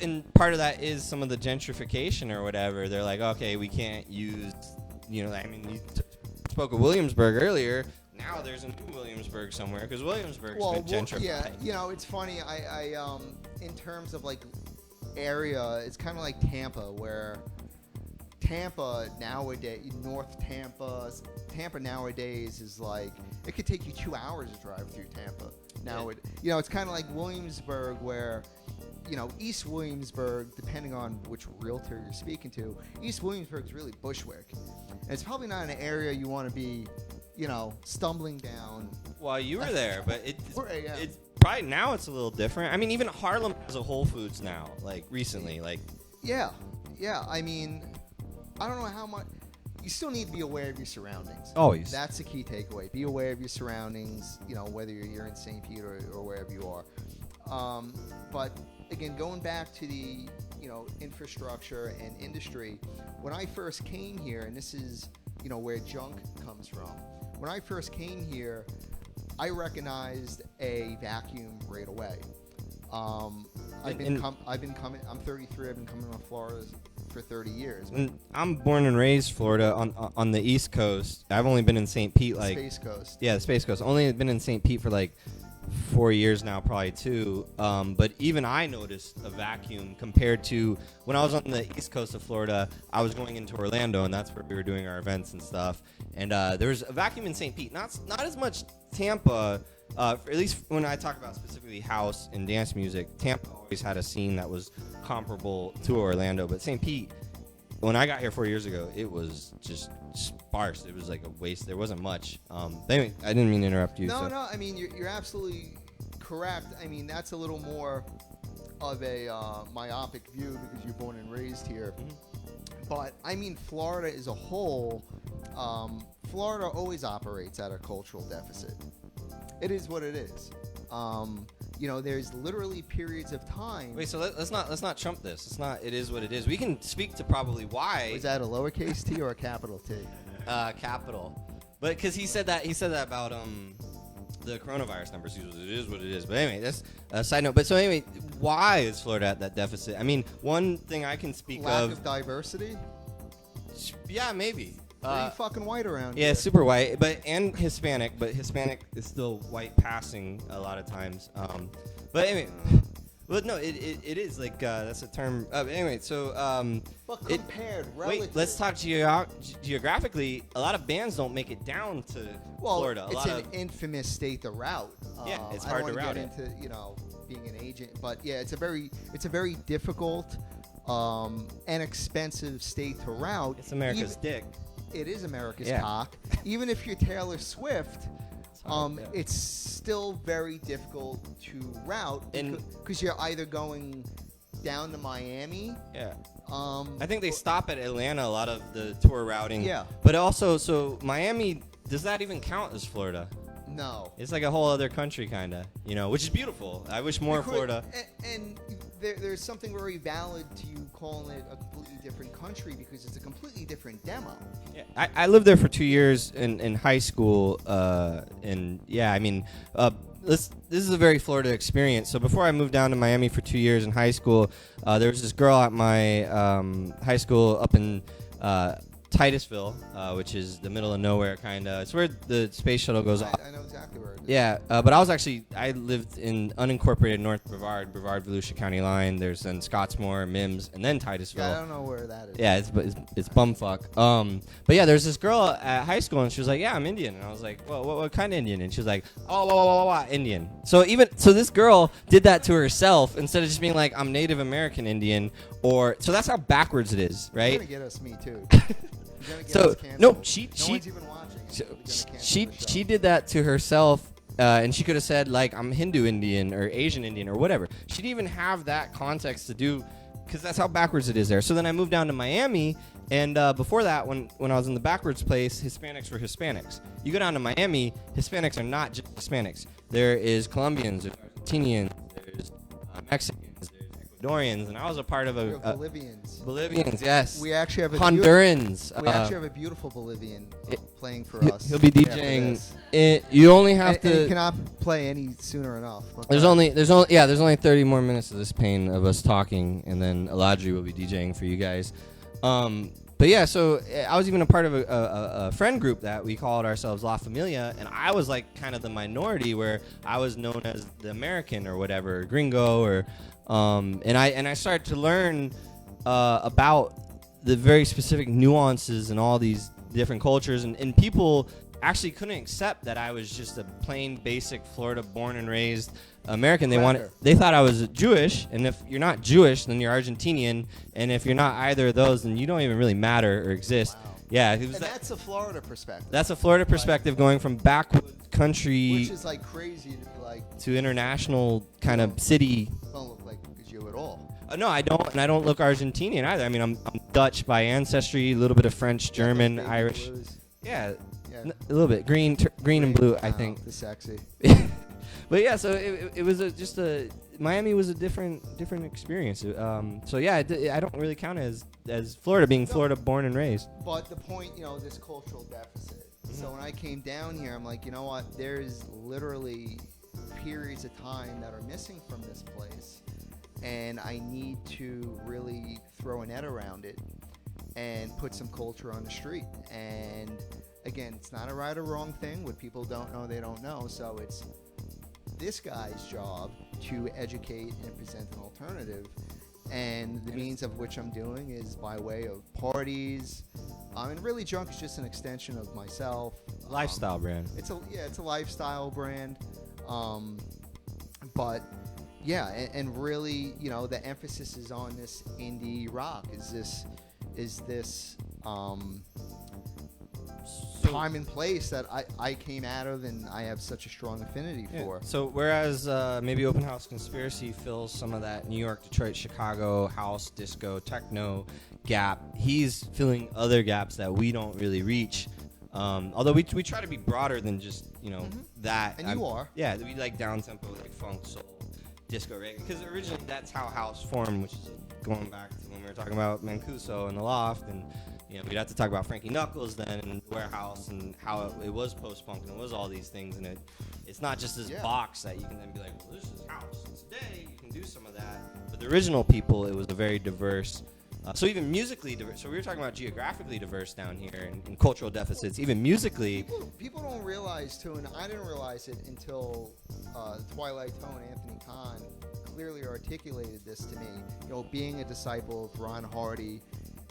And part of that is some of the gentrification or whatever. They're like, okay, we can't use, you spoke of Williamsburg earlier. Now there's a new Williamsburg somewhere because Williamsburg's been gentrified. Yeah, it's funny. I in terms of like area, it's kind of like Tampa, where Tampa nowadays, Tampa nowadays is like, it could take you 2 hours to drive through Tampa. Now it's kind of like Williamsburg, where East Williamsburg, depending on which realtor you're speaking to, East Williamsburg is really Bushwick, and it's probably not an area you want to be stumbling down. Well, you were there, but it's yeah. probably now it's a little different. I mean, even Harlem has a Whole Foods now, like recently, like. Yeah. I mean, I don't know how much. You still need to be aware of your surroundings. Always. That's the key takeaway. Be aware of your surroundings. Whether you're here in St. Pete or wherever you are. But again, going back to the infrastructure and industry, when I first came here, and this is where junk comes from. When I first came here, I recognized a vacuum right away. I've been coming. I'm 33. I've been coming to Florida for 30 years. I'm born and raised Florida on the East Coast. I've only been in St. Pete like Space Coast. Yeah, the Space Coast. Only been in St. Pete for like 4 years now, probably 2. But even I noticed a vacuum compared to when I was on the East Coast of Florida. I was going into Orlando, and that's where we were doing our events and stuff. And there was a vacuum in St. Pete. Not as much Tampa. At least when I talk about specifically house and dance music, Tampa always had a scene that was comparable to Orlando. But St. Pete, when I got here 4 years ago, it was just sparse. It was like a waste. There wasn't much. Anyway, I didn't mean to interrupt you. No. I mean, you're absolutely correct. I mean, that's a little more of a myopic view because you're born and raised here. Mm-hmm. But I mean, Florida as a whole, Florida always operates at a cultural deficit. It is what it is. There's literally periods of time. Wait, so let's not trump this. It's not. It is what it is. We can speak to probably why. Was that a lowercase t or a capital T? Capital. But because he said that about the coronavirus numbers. He goes, it is what it is. But anyway, that's a side note. But so anyway, why is Florida at that deficit? I mean, one thing I can speak Lack of diversity. Yeah, maybe. Pretty fucking white around here. Yeah, super white, and Hispanic, but Hispanic is still white passing a lot of times. But anyway, well, no, it is like that's a term. Anyway, so but compared, wait, let's talk geographically. A lot of bands don't make it down to Florida. It's an infamous state to route. Yeah, it's hard to route it. Into being an agent, but yeah, it's a very difficult and expensive state to route. It's America's dick. It is America's cock. Even if you're Taylor Swift, it's still very difficult to route because you're either going down to Miami. Yeah. I think they stop at Atlanta a lot of the tour routing. Yeah. But also, so Miami, does that even count as Florida? No. It's like a whole other country, kind of, which is beautiful. I wish more Florida. And there's something very valid to you calling it a completely different country because it's a completely different demo. Yeah, I lived there for 2 years in high school, and yeah, I mean, this is a very Florida experience. So before I moved down to Miami for 2 years in high school, there was this girl at my high school up in Titusville, which is the middle of nowhere, kind of. It's where the space shuttle goes off. I know exactly where it is. Yeah, but I lived in unincorporated North Brevard, Volusia County line. There's then Scottsmore, Mims, and then Titusville. Yeah, I don't know where that is. Yeah, it's bumfuck. But yeah, there's this girl at high school, and she was like, "Yeah, I'm Indian," and I was like, "Well, what kind of Indian?" And she was like, "Oh, Indian." So this girl did that to herself instead of just being like, "I'm Native American Indian," so that's how backwards it is, right? You're gonna get us, me too. So no, she one's even watching. She did that to herself, and she could have said like I'm Hindu Indian or Asian Indian or whatever. She didn't even have that context to do, because that's how backwards it is there. So then I moved down to Miami, and before that, when I was in the backwards place, Hispanics were Hispanics. You go down to Miami, Hispanics are not just Hispanics. There is Colombians, there's Argentinians, there's Mexicans, there's Ecuadorians, and I was a part of Bolivians. Bolivians, yes. We actually have Hondurans. We actually have a beautiful Bolivian playing for us. He'll be DJing. You only have to. And he cannot play any sooner enough. There's only 30 more minutes of this pain of us talking, and then Eladri will be DJing for you guys. But yeah, so I was even a part of a friend group that we called ourselves La Familia, and I was like kind of the minority where I was known as the American or whatever, gringo, or and I started to learn about the very specific nuances in all these different cultures, and people actually couldn't accept that I was just a plain basic Florida born and raised American. They thought I was Jewish, and if you're not Jewish, then you're Argentinian, and if you're not either of those, then you don't even really matter or exist. Wow. Yeah, that's a Florida perspective. That's a Florida perspective, going from backwoods country, which is like crazy to be like, to international kind of city. Don't look like a Jew at all. No, I don't, and I don't look Argentinian either. I mean, I'm Dutch by ancestry, a little bit of French, German, Irish. Blues. Yeah, a little bit green and blue, I think. The sexy. But yeah, so it was Miami was a different experience. So yeah, I don't really count it as Florida, being Florida born and raised. But the point, this cultural deficit. Mm-hmm. So when I came down here, I'm like, you know what? There's literally periods of time that are missing from this place, and I need to really throw a net around it and put some culture on the street. And again, it's not a right or wrong thing. What people don't know, they don't know. So it's this guy's job to educate and present an alternative. And the means of which I'm doing is by way of parties. And really, Drunk is just an extension of myself. Lifestyle brand. It's a lifestyle brand. But yeah, and really, the emphasis is on this indie rock. Is this time and place that I came out of and I have such a strong affinity for. So whereas maybe Open House Conspiracy fills some of that New York, Detroit, Chicago house, disco, techno gap, he's filling other gaps that we don't really reach. Although we try to be broader than just that. And you are. Yeah, we like down tempo, like funk, soul, disco, reggae. Because originally that's how house formed, which is going back to when we were talking about Mancuso and the Loft, and we'd have to talk about Frankie Knuckles then and Warehouse and how it was post-punk and it was all these things, and it's not just this box that you can then be like, well, this is house. And today you can do some of that. But the original people, it was a very diverse. So even musically diverse. So we were talking about geographically diverse down here and cultural deficits. Even musically. People don't realize too, and I didn't realize it until Twilight Tone, Anthony Kahn, clearly articulated this to me. Being a disciple of Ron Hardy.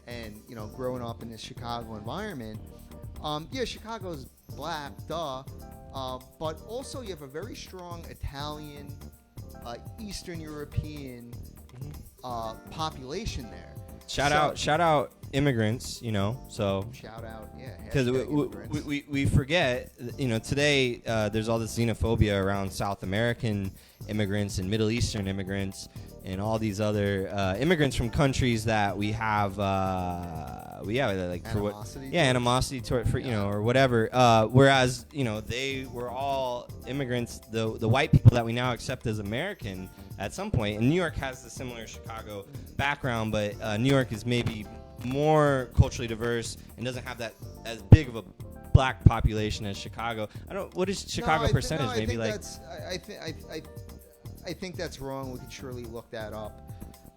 And growing up in this Chicago environment, Chicago's black, duh, but also you have a very strong Italian, Eastern European population there. Shout out immigrants, so shout out, because we forget, today there's all this xenophobia around South American immigrants and Middle Eastern immigrants and all these other immigrants from countries that we have like for what, Animosity animosity toward for you know or whatever. Whereas they were all immigrants, the white people that we now accept as American at some point. And New York has the similar Chicago background, but New York is maybe more culturally diverse and doesn't have that as big of a black population as Chicago. I don't. What is Chicago percentage? Maybe like. I think that's wrong. We could surely look that up.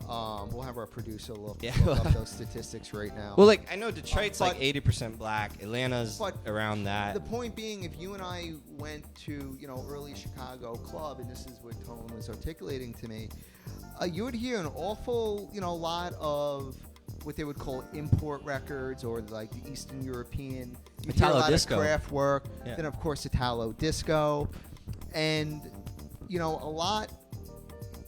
We'll have our producer look up those statistics right now. Well, like I know Detroit's like 80% black. Atlanta's around that. The point being, if you and I went to early Chicago club, and this is what Tone was articulating to me, you would hear an awful lot of what they would call import records, or like the Eastern European. You hear a lot of craft work. Yeah. Then of course Italo disco, and a lot.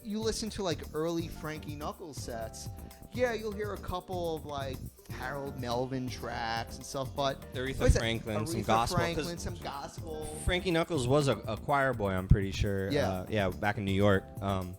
You listen to like early Frankie Knuckles sets. Yeah, you'll hear a couple of like Harold Melvin tracks and stuff, but Aretha Franklin, some gospel. Frankie Knuckles was a choir boy, I'm pretty sure. Yeah, back in New York. But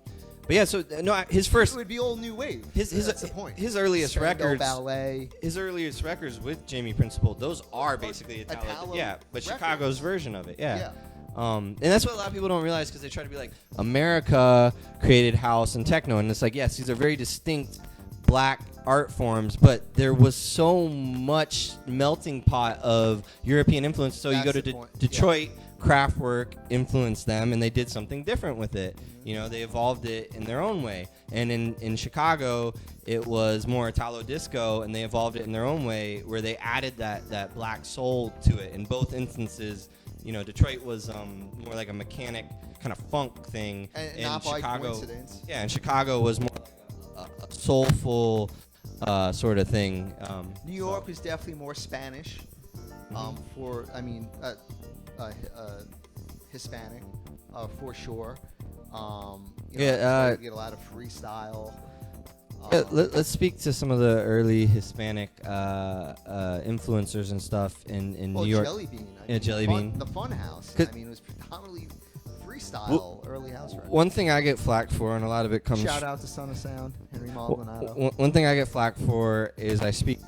yeah, so no, his first. It would be old new wave. That's the point. His earliest records. Ballet. His earliest records with Jamie Principle, those are basically Italo. Yeah, but records. Chicago's version of it. Yeah. And that's what a lot of people don't realize, because they try to be like, America created house and techno, and it's like, yes, these are very distinct black art forms, but there was so much melting pot of European influence. So you go to Detroit, Kraftwerk influenced them, and they did something different with it. They evolved it in their own way. And in Chicago, it was more Italo disco, and they evolved it in their own way, where they added that black soul to it. In both instances, Detroit was more like a mechanic kind of funk thing. And not by coincidence. Yeah, and Chicago was more like a soulful sort of thing. New York was definitely more Spanish. Hispanic, for sure. You get a lot of freestyle. Let's speak to some of the early Hispanic influencers and stuff in New York. Jelly Bean. Jelly Bean. The Fun House. It was predominantly freestyle, early house records. One thing I get flack for, and a lot of it comes... Shout out to Son of Sound, Henry Maldonado. One thing I get flack for is I speak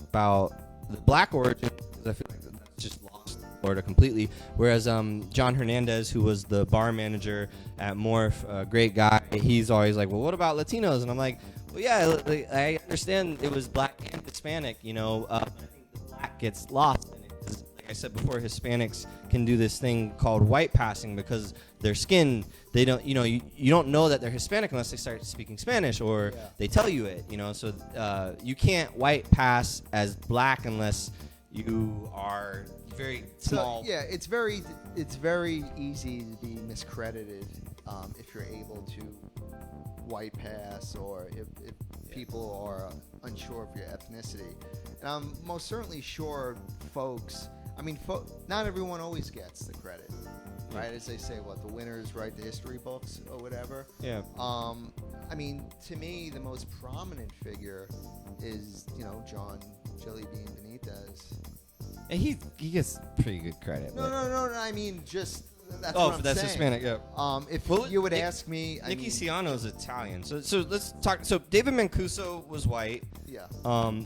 about the black origin, because I feel like that's just lost in Florida completely. Whereas John Hernandez, who was the bar manager at Morph, a great guy, he's always like, well, what about Latinos? And I'm like, well, yeah, I understand it was black and Hispanic, but I think the black gets lost in it. Like I said before, Hispanics can do this thing called white passing, because their skin, they don't, you don't know that they're Hispanic unless they start speaking Spanish, or they tell you it, so you can't white pass as black unless you are very small. So, it's very easy to be miscredited if you're able to white pass, or if people are unsure of your ethnicity. And I'm most certainly sure folks, not everyone always gets the credit, right? As they say, the winners write the history books or whatever. Yeah. To me, the most prominent figure is, John Jelly Bean Benitez. And he gets pretty good credit. No. That's what I'm saying. Hispanic. Yeah. If you would ask me, Nicky Siano's Italian. So let's talk. So David Mancuso was white. Yeah.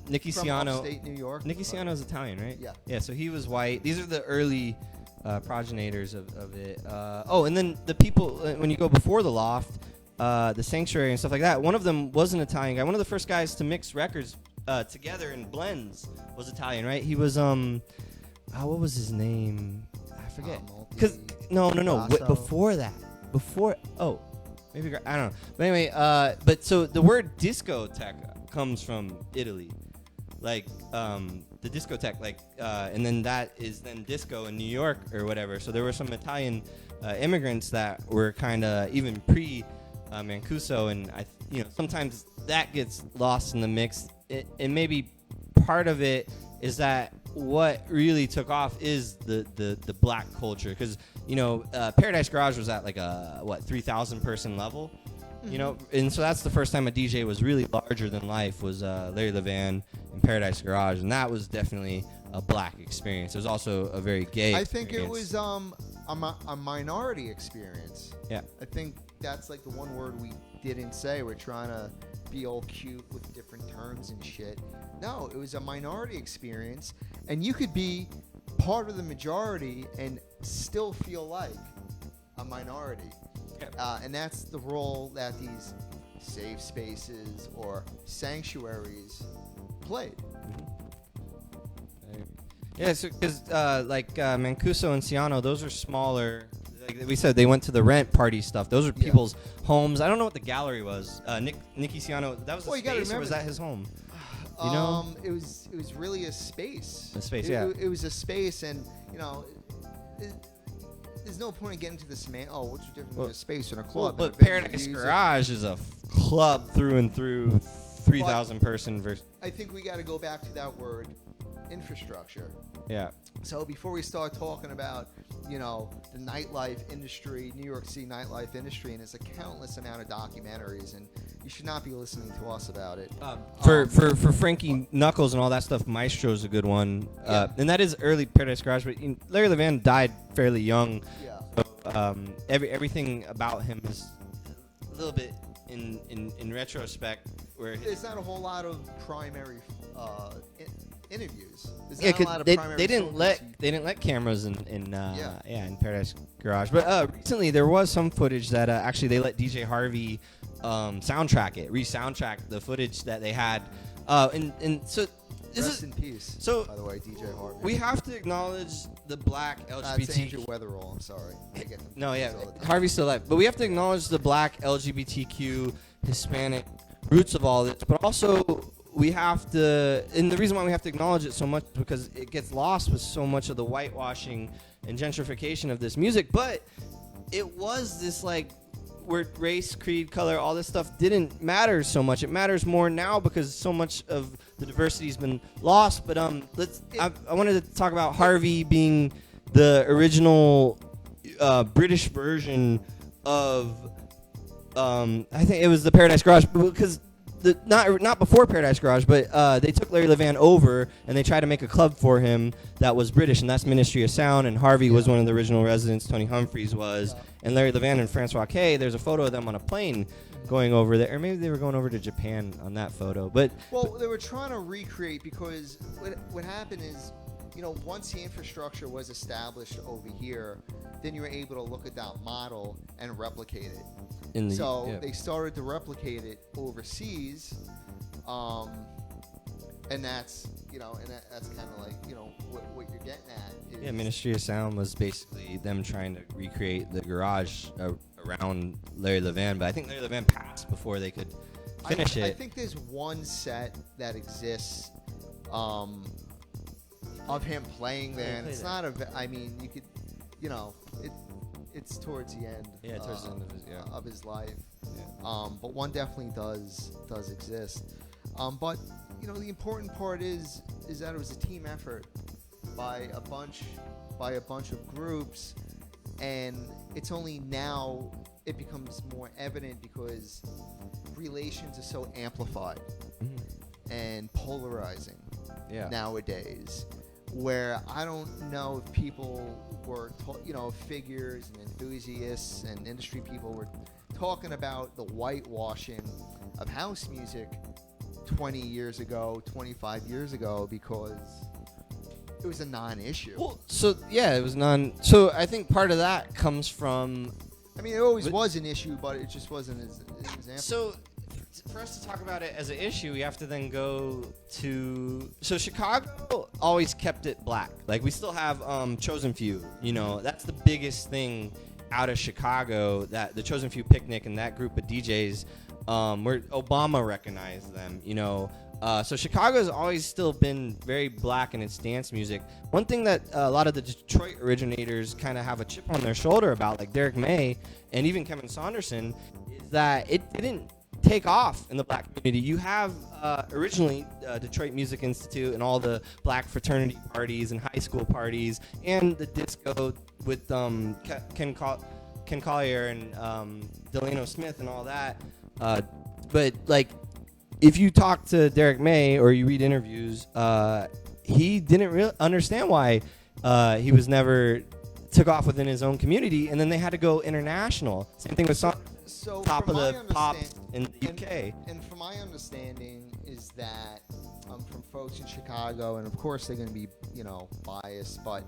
Nicky Siano, upstate New York. Nicky Siano's Italian, right? Yeah. Yeah. So he was white. These are the early progenitors of it. And then the people when you go before the Loft, the Sanctuary and stuff like that. One of them was an Italian guy. One of the first guys to mix records together in blends was Italian, right? He was what was his name? I forget. Because no. Before that, maybe I don't know. But anyway, but so the word discotheque comes from Italy, like the discotheque, like, and then that is then disco in New York or whatever. So there were some Italian immigrants that were kind of even pre Mancuso, and sometimes that gets lost in the mix. And maybe part of it is that what really took off is the black culture, because Paradise Garage was at like a 3,000 person level, and so that's the first time a DJ was really larger than life was Larry Levan in Paradise Garage, and that was definitely a black experience. It was also a very gay I think it was a minority experience. Yeah, I think that's like the one word we didn't say we're trying to be all cute with different terms and shit. No, it was a minority experience, and you could be part of the majority and still feel like a minority. And that's the role that these safe spaces or sanctuaries played. Yeah, so because Mancuso and Ciano, those are smaller. Like we said, they went to the rent party stuff. Those are people's homes. I don't know what the gallery was. Nicky Ciano, that was a space, or was that his home? You know? It was really a space. A space, It was a space, and there's no point in getting to this what's the difference between a space and a club? But Paradise Garage is a club through and through, 3,000 person versus. I think we got to go back to that word, infrastructure. Yeah. So before we start talking about, the nightlife industry, New York City nightlife industry, and there's a countless amount of documentaries, and you should not be listening to us about it. For Frankie Knuckles and all that stuff, Maestro's a good one. And that is early Paradise Garage, but Larry Levan died fairly young. Yeah. So, everything about him is a little bit in retrospect where there's not a whole lot of primary interviews. Yeah, they didn't let cameras in Paradise Garage. But recently there was some footage that actually they let DJ Harvey re-soundtrack the footage that they had. And so this Rest in peace. So by the way, DJ Harvey. We have to acknowledge the black LGBT. That's Andrew Weatherall. I'm sorry. Harvey's still alive. But we have to acknowledge the black LGBTQ Hispanic roots of all this, but also we have to, and the reason why we have to acknowledge it so much is because it gets lost with so much of the whitewashing and gentrification of this music. But it was this where race, creed, color, all this stuff didn't matter so much. It matters more now because so much of the diversity has been lost. But I wanted to talk about Harvey being the original British version of I think it was the Paradise Garage, because not before Paradise Garage, but they took Larry Levan over and they tried to make a club for him that was British, and that's Ministry of Sound. And Harvey was one of the original residents. Tony Humphries was, and Larry Levan and Francois K. There's a photo of them on a plane going over there, or maybe they were going over to Japan on that photo. But they were trying to recreate, because what happened is, once the infrastructure was established over here, then you were able to look at that model and replicate it. They started to replicate it overseas, and that's that's kind of what you're getting at. Is Ministry of Sound was basically them trying to recreate the garage around Larry Levan, but I think Larry Levan passed before they could finish it. I think there's one set that exists of him playing there, and it's not you could, it's towards the end. Yeah, towards the end of his life. Yeah. But one definitely does exist. But the important part is that it was a team effort by a bunch of groups, and it's only now it becomes more evident because relations are so amplified and polarizing nowadays, where I don't know if people were, figures and enthusiasts and industry people were talking about the whitewashing of house music 20 years ago, 25 years ago, because it was a non-issue. Well, it was So I think part of that comes from. It always was an issue, but it just wasn't as example. So, for us to talk about it as an issue, we have to then go to. So Chicago always kept it black. We still have Chosen Few. That's the biggest thing out of Chicago. That the Chosen Few picnic and that group of DJs, where Obama recognized them. So Chicago has always still been very black in its dance music. One thing that a lot of the Detroit originators kind of have a chip on their shoulder about, like Derek May and even Kevin Saunderson, is that it didn't take off in the black community. You have originally Detroit Music Institute and all the black fraternity parties and high school parties and the disco with Ken Collier and Delano Smith and all that. But if you talk to Derek May or you read interviews, he didn't really understand why he was never took off within his own community, and then they had to go international. Same thing with So top of from my the pop understand- in the UK. And from my understanding is that from folks in Chicago, and of course they're going to be, biased, but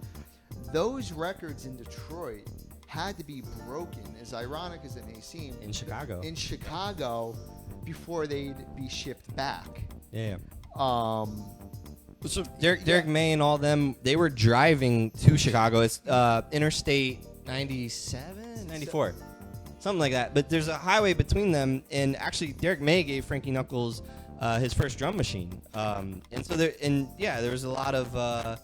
those records in Detroit had to be broken, as ironic as it may seem, In Chicago. before they'd be shipped back. Yeah. So Yeah. Derek May and all them, they were driving to Chicago. It's Interstate 97, 94, something like that. But there's a highway between them, and actually Derek May gave Frankie Knuckles his first drum machine. And so there was a lot of.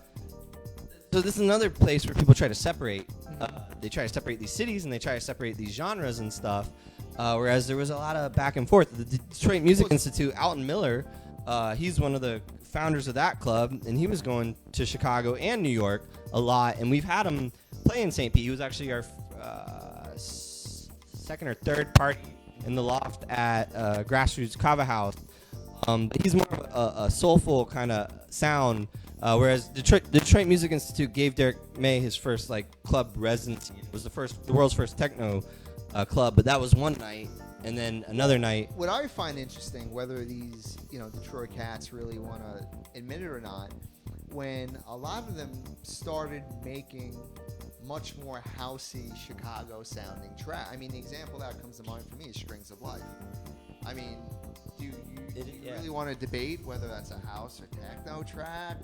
So this is another place where people try to separate. They try to separate these cities and they try to separate these genres and stuff. Whereas there was a lot of back and forth. The Detroit Music Institute, Alton Miller, he's one of the founders of that club, and he was going to Chicago and New York a lot. And we've had him play in St. Pete. He was actually our second or third party in the loft at Grassroots Kava House. But he's more of a soulful kind of sound. Whereas Detroit Music Institute gave Derek May his first club residency. It was the world's first techno club, but that was one night, and then another night. What I find interesting, whether these Detroit cats really want to admit it or not, when a lot of them started making much more housey Chicago sounding track. I mean, the example that comes to mind for me is Strings of Life. I mean, do you really want to debate whether that's a house or techno track?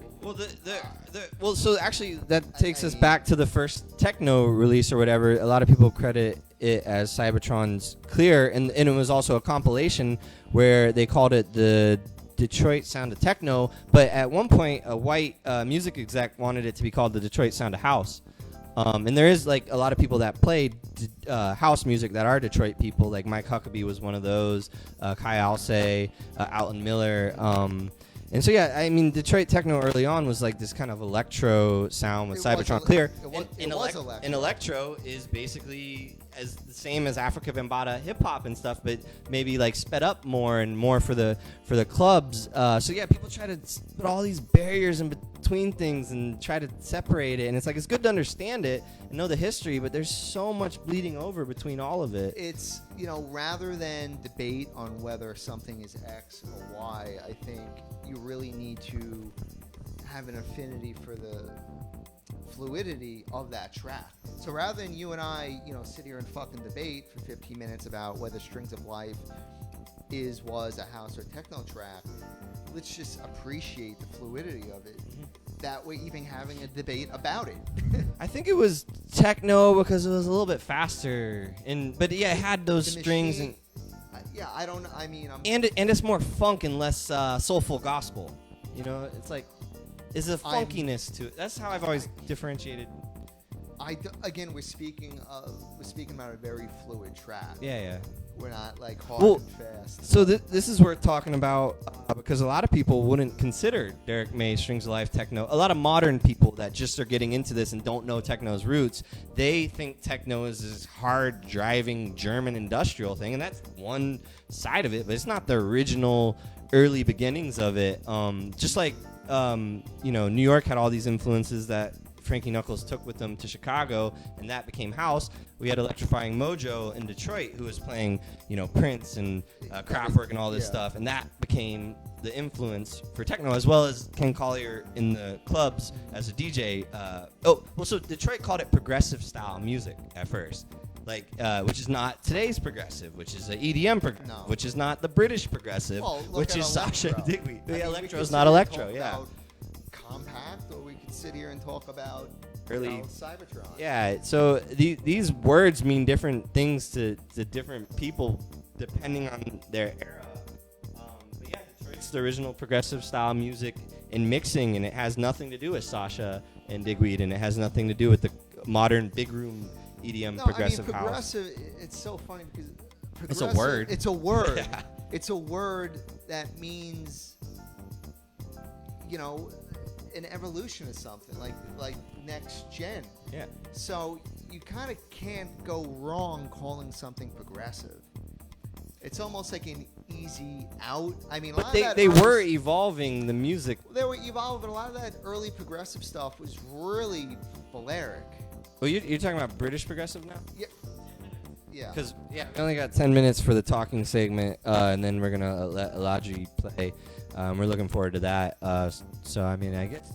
Well, so actually that takes us back to the first techno release or whatever. A lot of people credit it as Cybertron's Clear, and it was also a compilation where they called it the Detroit Sound of Techno. But at one point, a white music exec wanted it to be called the Detroit Sound of House. And there is a lot of people that played house music that are Detroit people. Like Mike Huckabee was one of those. Kai Alce, Alton Miller. And so I mean Detroit techno early on was this kind of electro sound with Cybertron Clear. It was electro. And electro is basically as the same as Africa Bambaataa hip hop and stuff, but maybe sped up more and more for the clubs. So people try to put all these barriers in between things and try to separate it, and it's good to understand it and know the history, but there's so much bleeding over between all of it. It's rather than debate on whether something is X or Y, I think you really need to have an affinity for the fluidity of that track. So rather than you and I, sit here and fucking debate for 15 minutes about whether Strings of Life was a house or techno track, let's just appreciate the fluidity of it. That way, even having a debate about it. I think it was techno because it was a little bit faster, but it had those strings and. I don't know. I mean, and it's more funk and less soulful gospel. It's is a funkiness to it. That's how I've always differentiated. Again, we're speaking about a very fluid track. Yeah. We're not hard and fast. So this is worth talking about because a lot of people wouldn't consider Derek May Strings of Life techno. A lot of modern people that just are getting into this and don't know techno's roots, they think techno is this hard driving German industrial thing, and that's one side of it, but it's not the original early beginnings of it. Just like New York had all these influences that Frankie Knuckles took with them to Chicago, and that became house. We had Electrifying Mojo in Detroit, who was playing, Prince and Kraftwerk and all this stuff, and that became the influence for techno, as well as Ken Collier in the clubs as a DJ. So Detroit called it progressive style music at first, which is not today's progressive, which is an EDM progressive, which is not the British progressive, which is Sasha Digweed. Electro is not electro, compact, or we could sit here and talk about early Cybertron. Yeah, so these words mean different things to different people depending on their era. But Detroit's the original progressive style music in mixing, and it has nothing to do with Sasha and Digweed, and it has nothing to do with the modern big room EDM progressive house. Progressive, it's so funny because it's a word. It's a word. Yeah. It's a word that means, an evolution of something, like next gen. Yeah. So you kind of can't go wrong calling something progressive. It's almost like an easy out. I mean, but they were evolving the music. They were evolving. A lot of that early progressive stuff was really Balearic. Well, you're talking about British progressive now? Yeah. Because we only got 10 minutes for the talking segment, and then we're gonna let Elijah play. We're looking forward to that. So I mean, I guess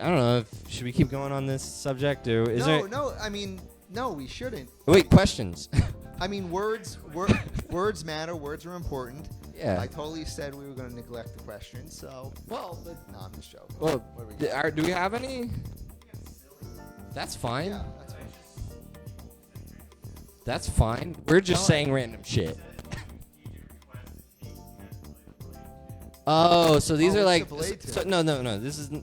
I don't know. Should we keep going on this subject, or is there? No. I mean, no, we shouldn't. Wait, questions. I mean, words matter. Words are important. Yeah. I totally said we were going to neglect the questions. So, no, I'm just joking. Well, What do we got? do we have any? That's fine. Yeah, that's fine. That's fine. We're just saying random shit. Oh, so these are like no.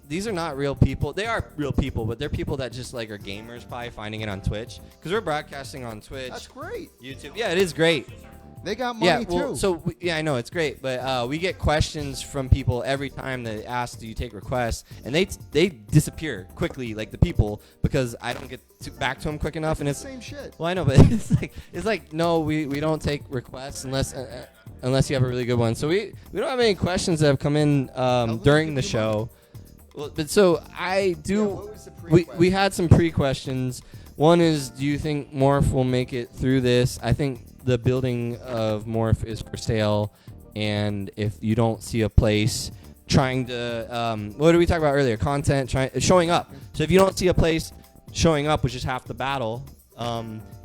These are not real people. They are real people, but they're people that just like are gamers, probably finding it on Twitch because we're broadcasting on Twitch. That's great. YouTube. Yeah, it is great. They got money too. So I know it's great, but we get questions from people every time they ask, "Do you take requests?" And they disappear quickly, like the people, because I don't get back to them quick enough. And it's the same shit. Well, I know, but it's like no, we don't take requests unless you have a really good one. So we don't have any questions that have come in during the show. Well, but so I do. Yeah, what was the we had some pre-questions. One is, do you think Morph will make it through this? I think the building of Morph is for sale, and if you don't see a place trying to, what did we talk about earlier? Content, showing up. So if you don't see a place showing up, which is half the battle,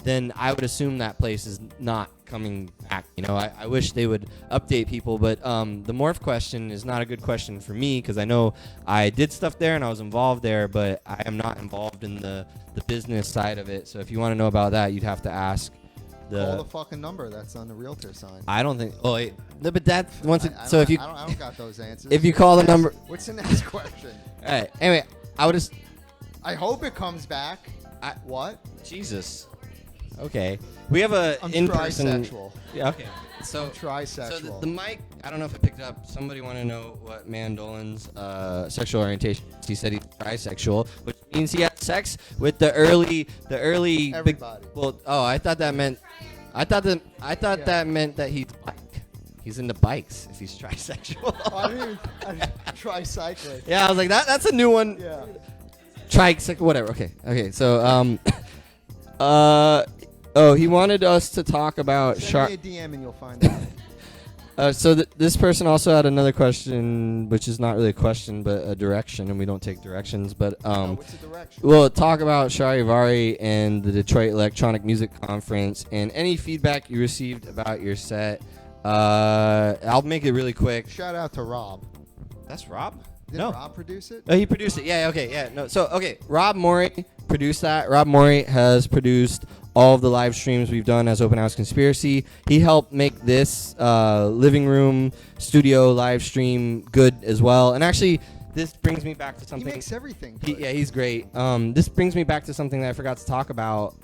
then I would assume that place is not coming back. You know, I wish they would update people, but the Morph question is not a good question for me because I know I did stuff there and I was involved there, but I am not involved in the business side of it. So if you want to know about that, you'd have to ask call the fucking number that's on the realtor sign. I don't think. Oh, wait. No, but that once. I don't got those answers. If you call the number. What's the next question? All right. Anyway, I would just. I hope it comes back. What? Jesus. Okay. We have a I'm in-person. trisexual. Yeah. Okay. So Trisexual. So the mic. I don't know if it picked up. Somebody want to know what Man Dullins' sexual orientation is. He said he's trisexual, which means he had sex with the early. Everybody. I thought that meant. That meant that he's into bikes if he's trisexual. I mean, tricycling. Yeah, I was like that's a new one. Yeah. Whatever. Okay. So he wanted us to talk about Send me a DM and you'll find out. So this person also had another question, which is not really a question, but a direction, and we don't take directions. But what's the direction? We'll talk about Charivari and the Detroit Electronic Music Conference, and any feedback you received about your set. I'll make it really quick. Shout out to Rob. That's Rob? Did No. Rob produce it? Oh, he produced it. Yeah. Okay. Yeah. No. So Rob Morey produced that. Rob Morey has produced all of the live streams we've done as Open House Conspiracy. He helped make this living room studio live stream good as well. And actually, this brings me back to something. He makes everything good. He's great. This brings me back to something that I forgot to talk about.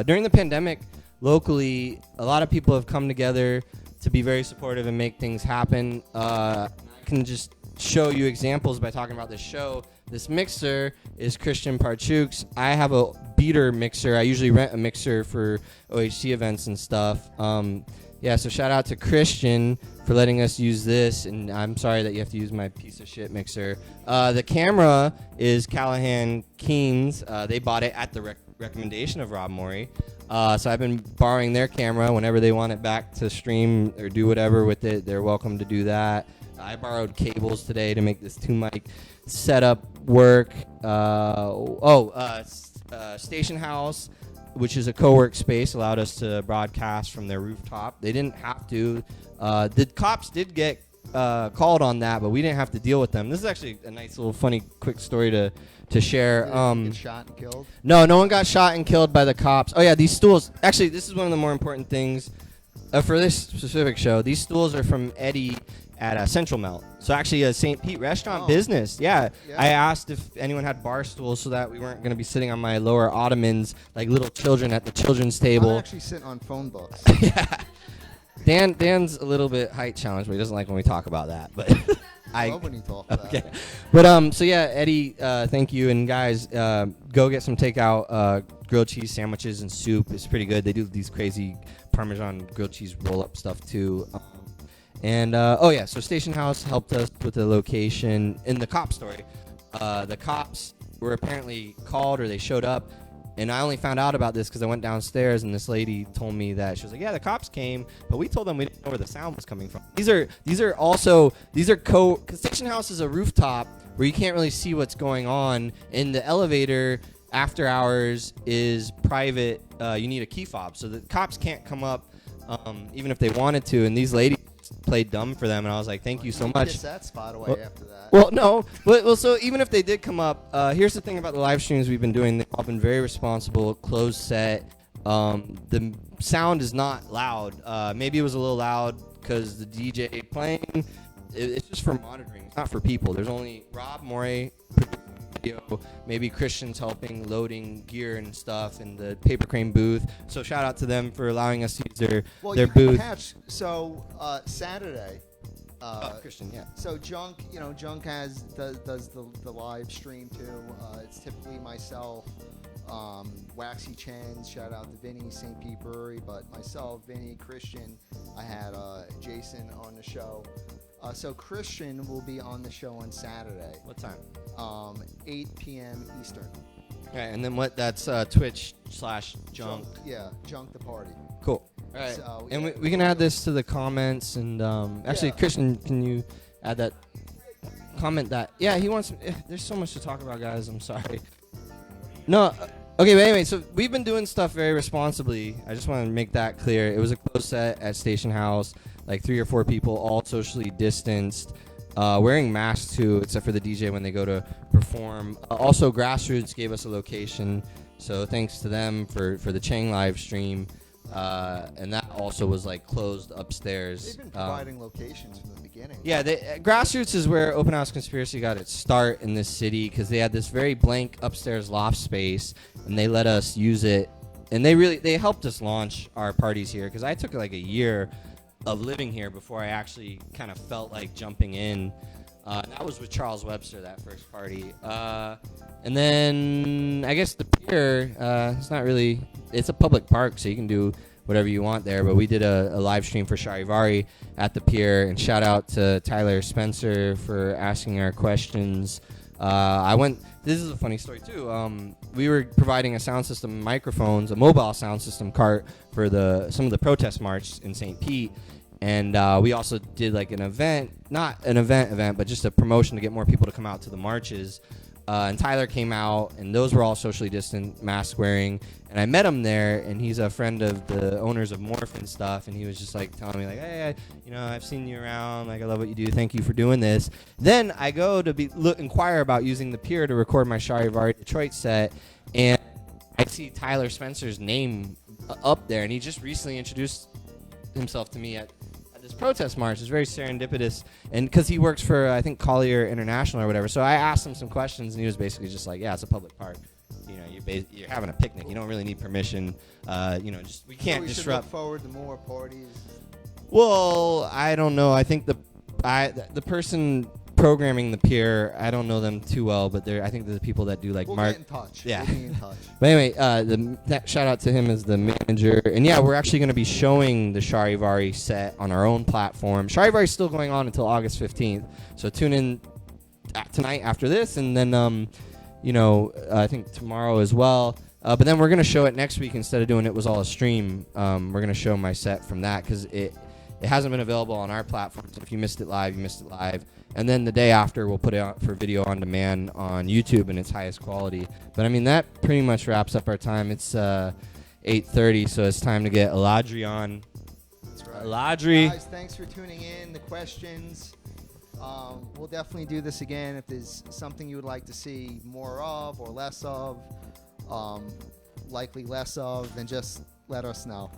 During the pandemic, locally, a lot of people have come together to be very supportive and make things happen. I can just show you examples by talking about this show. This mixer is Christian Parchuk's. I have a beater mixer. I usually rent a mixer for OHC events and stuff. So shout out to Christian for letting us use this, and I'm sorry that you have to use my piece of shit mixer. The camera is Callahan Keen's. They bought it at the recommendation of Rob Morey. So I've been borrowing their camera whenever they want it back to stream or do whatever with it. They're welcome to do that. I borrowed cables today to make this 2-mic setup work. Station House, which is a co-work space, allowed us to broadcast from their rooftop. They didn't have to. The cops did get called on that, but we didn't have to deal with them. This is actually a nice little funny quick story to share. Get shot and killed? No one got shot and killed by the cops. Oh yeah, these stools. Actually, this is one of the more important things for this specific show. These stools are from Eddie at Central Melt. So actually a St. Pete restaurant business. Yeah. I asked if anyone had bar stools so that we weren't going to be sitting on my lower ottomans like little children at the children's table. I'm actually sitting on phone books. Yeah. Dan's a little bit height challenged, but he doesn't like when we talk about that. But I love when you talk about okay. But Eddie, thank you. And guys, go get some takeout grilled cheese sandwiches and soup. It's pretty good. They do these crazy Parmesan grilled cheese roll-up stuff too. So Station House helped us with the location. In the cop story, the cops were apparently called, or they showed up And I only found out about this because I went downstairs and this lady told me that she was like, yeah, the cops came, but we told them we didn't know where the sound was coming from. These are because Station House is a rooftop where you can't really see what's going on, and the elevator after hours is private. You need a key fob, so the cops can't come up even if they wanted to. And these ladies played dumb for them, and I was like, thank you so much. Kiss that spot away after that. Well, no. Well, so even if they did come up, here's the thing about the live streams we've been doing. They've all been very responsible, closed set. The sound is not loud. Maybe it was a little loud because the DJ playing. It's just for monitoring. It's not for people. There's only Rob Morey, video, maybe Christian's helping loading gear and stuff in the Paper Crane booth. So shout out to them for allowing us to use their booth. So Saturday. Christian, yeah. So Junk does the live stream too. It's typically myself, Waxy Chens. Shout out to Vinny, St. Pete Brewery, but myself, Vinny, Christian. I had Jason on the show. So Christian will be on the show on Saturday. What time? 8 p.m. Eastern. Okay, and then what? That's Twitch/Junk. Yeah, Junk the Party. Cool. All right. So, and yeah. we can add this to the comments. And actually, Christian, can you add that comment? That he wants. There's so much to talk about, guys. I'm sorry. No. Okay, but anyway, so we've been doing stuff very responsibly. I just want to make that clear. It was a closed set at Station House, like 3 or 4 people, all socially distanced, wearing masks too, except for the DJ when they go to perform. Also, Grassroots gave us a location, so thanks to them for the Chang live stream. And that also was like closed upstairs. They've been providing locations from the beginning. Yeah, Grassroots is where Open House Conspiracy got its start in this city, because they had this very blank upstairs loft space, and they let us use it. And they helped us launch our parties here, because I took like a year of living here before I actually kind of felt like jumping in. That was with Charles Webster, that first party. And then I guess the pier, it's a public park, so you can do whatever you want there. But we did a live stream for Charivari at the pier, and shout out to Tyler Spencer for asking our questions. This is a funny story too. We were providing a sound system, microphones, a mobile sound system cart for some of the protest march in St. Pete. And we also did like an event, not an event, but just a promotion to get more people to come out to the marches. And Tyler came out, and those were all socially distant, mask wearing. And I met him there, and he's a friend of the owners of Morph and stuff. And he was just like telling me like, hey, I've seen you around. Like, I love what you do. Thank you for doing this. Then I go to inquire about using the pier to record my Charivari Detroit set, and I see Tyler Spencer's name up there, and he just recently introduced himself to me at this protest march. It's very serendipitous, and because he works for I think Collier International or whatever. So I asked him some questions, and he was basically just like, "Yeah, it's a public park. You're having a picnic. You don't really need permission. We can't disrupt." Should look forward to more parties. Well, I don't know. I think the person programming the pier, I don't know them too well, but I think they're the people that do like We'll get in touch. Yeah. We'll be in touch. But anyway, shout out to him as the manager. And yeah, we're actually going to be showing the Charivari set on our own platform. Charivari is still going on until August 15th. So tune in tonight after this, and then I think tomorrow as well. But then we're going to show it next week instead of doing it was all a stream. We're going to show my set from that, because it hasn't been available on our platform. So if you missed it live, you missed it live. And then the day after, we'll put it out for video on demand on YouTube in its highest quality. But I mean, that pretty much wraps up our time. It's 8:30, so it's time to get Eladri on. That's right. Eladri. Guys, thanks for tuning in. The questions. We'll definitely do this again. If there's something you would like to see more of or less of, likely less of, then just let us know.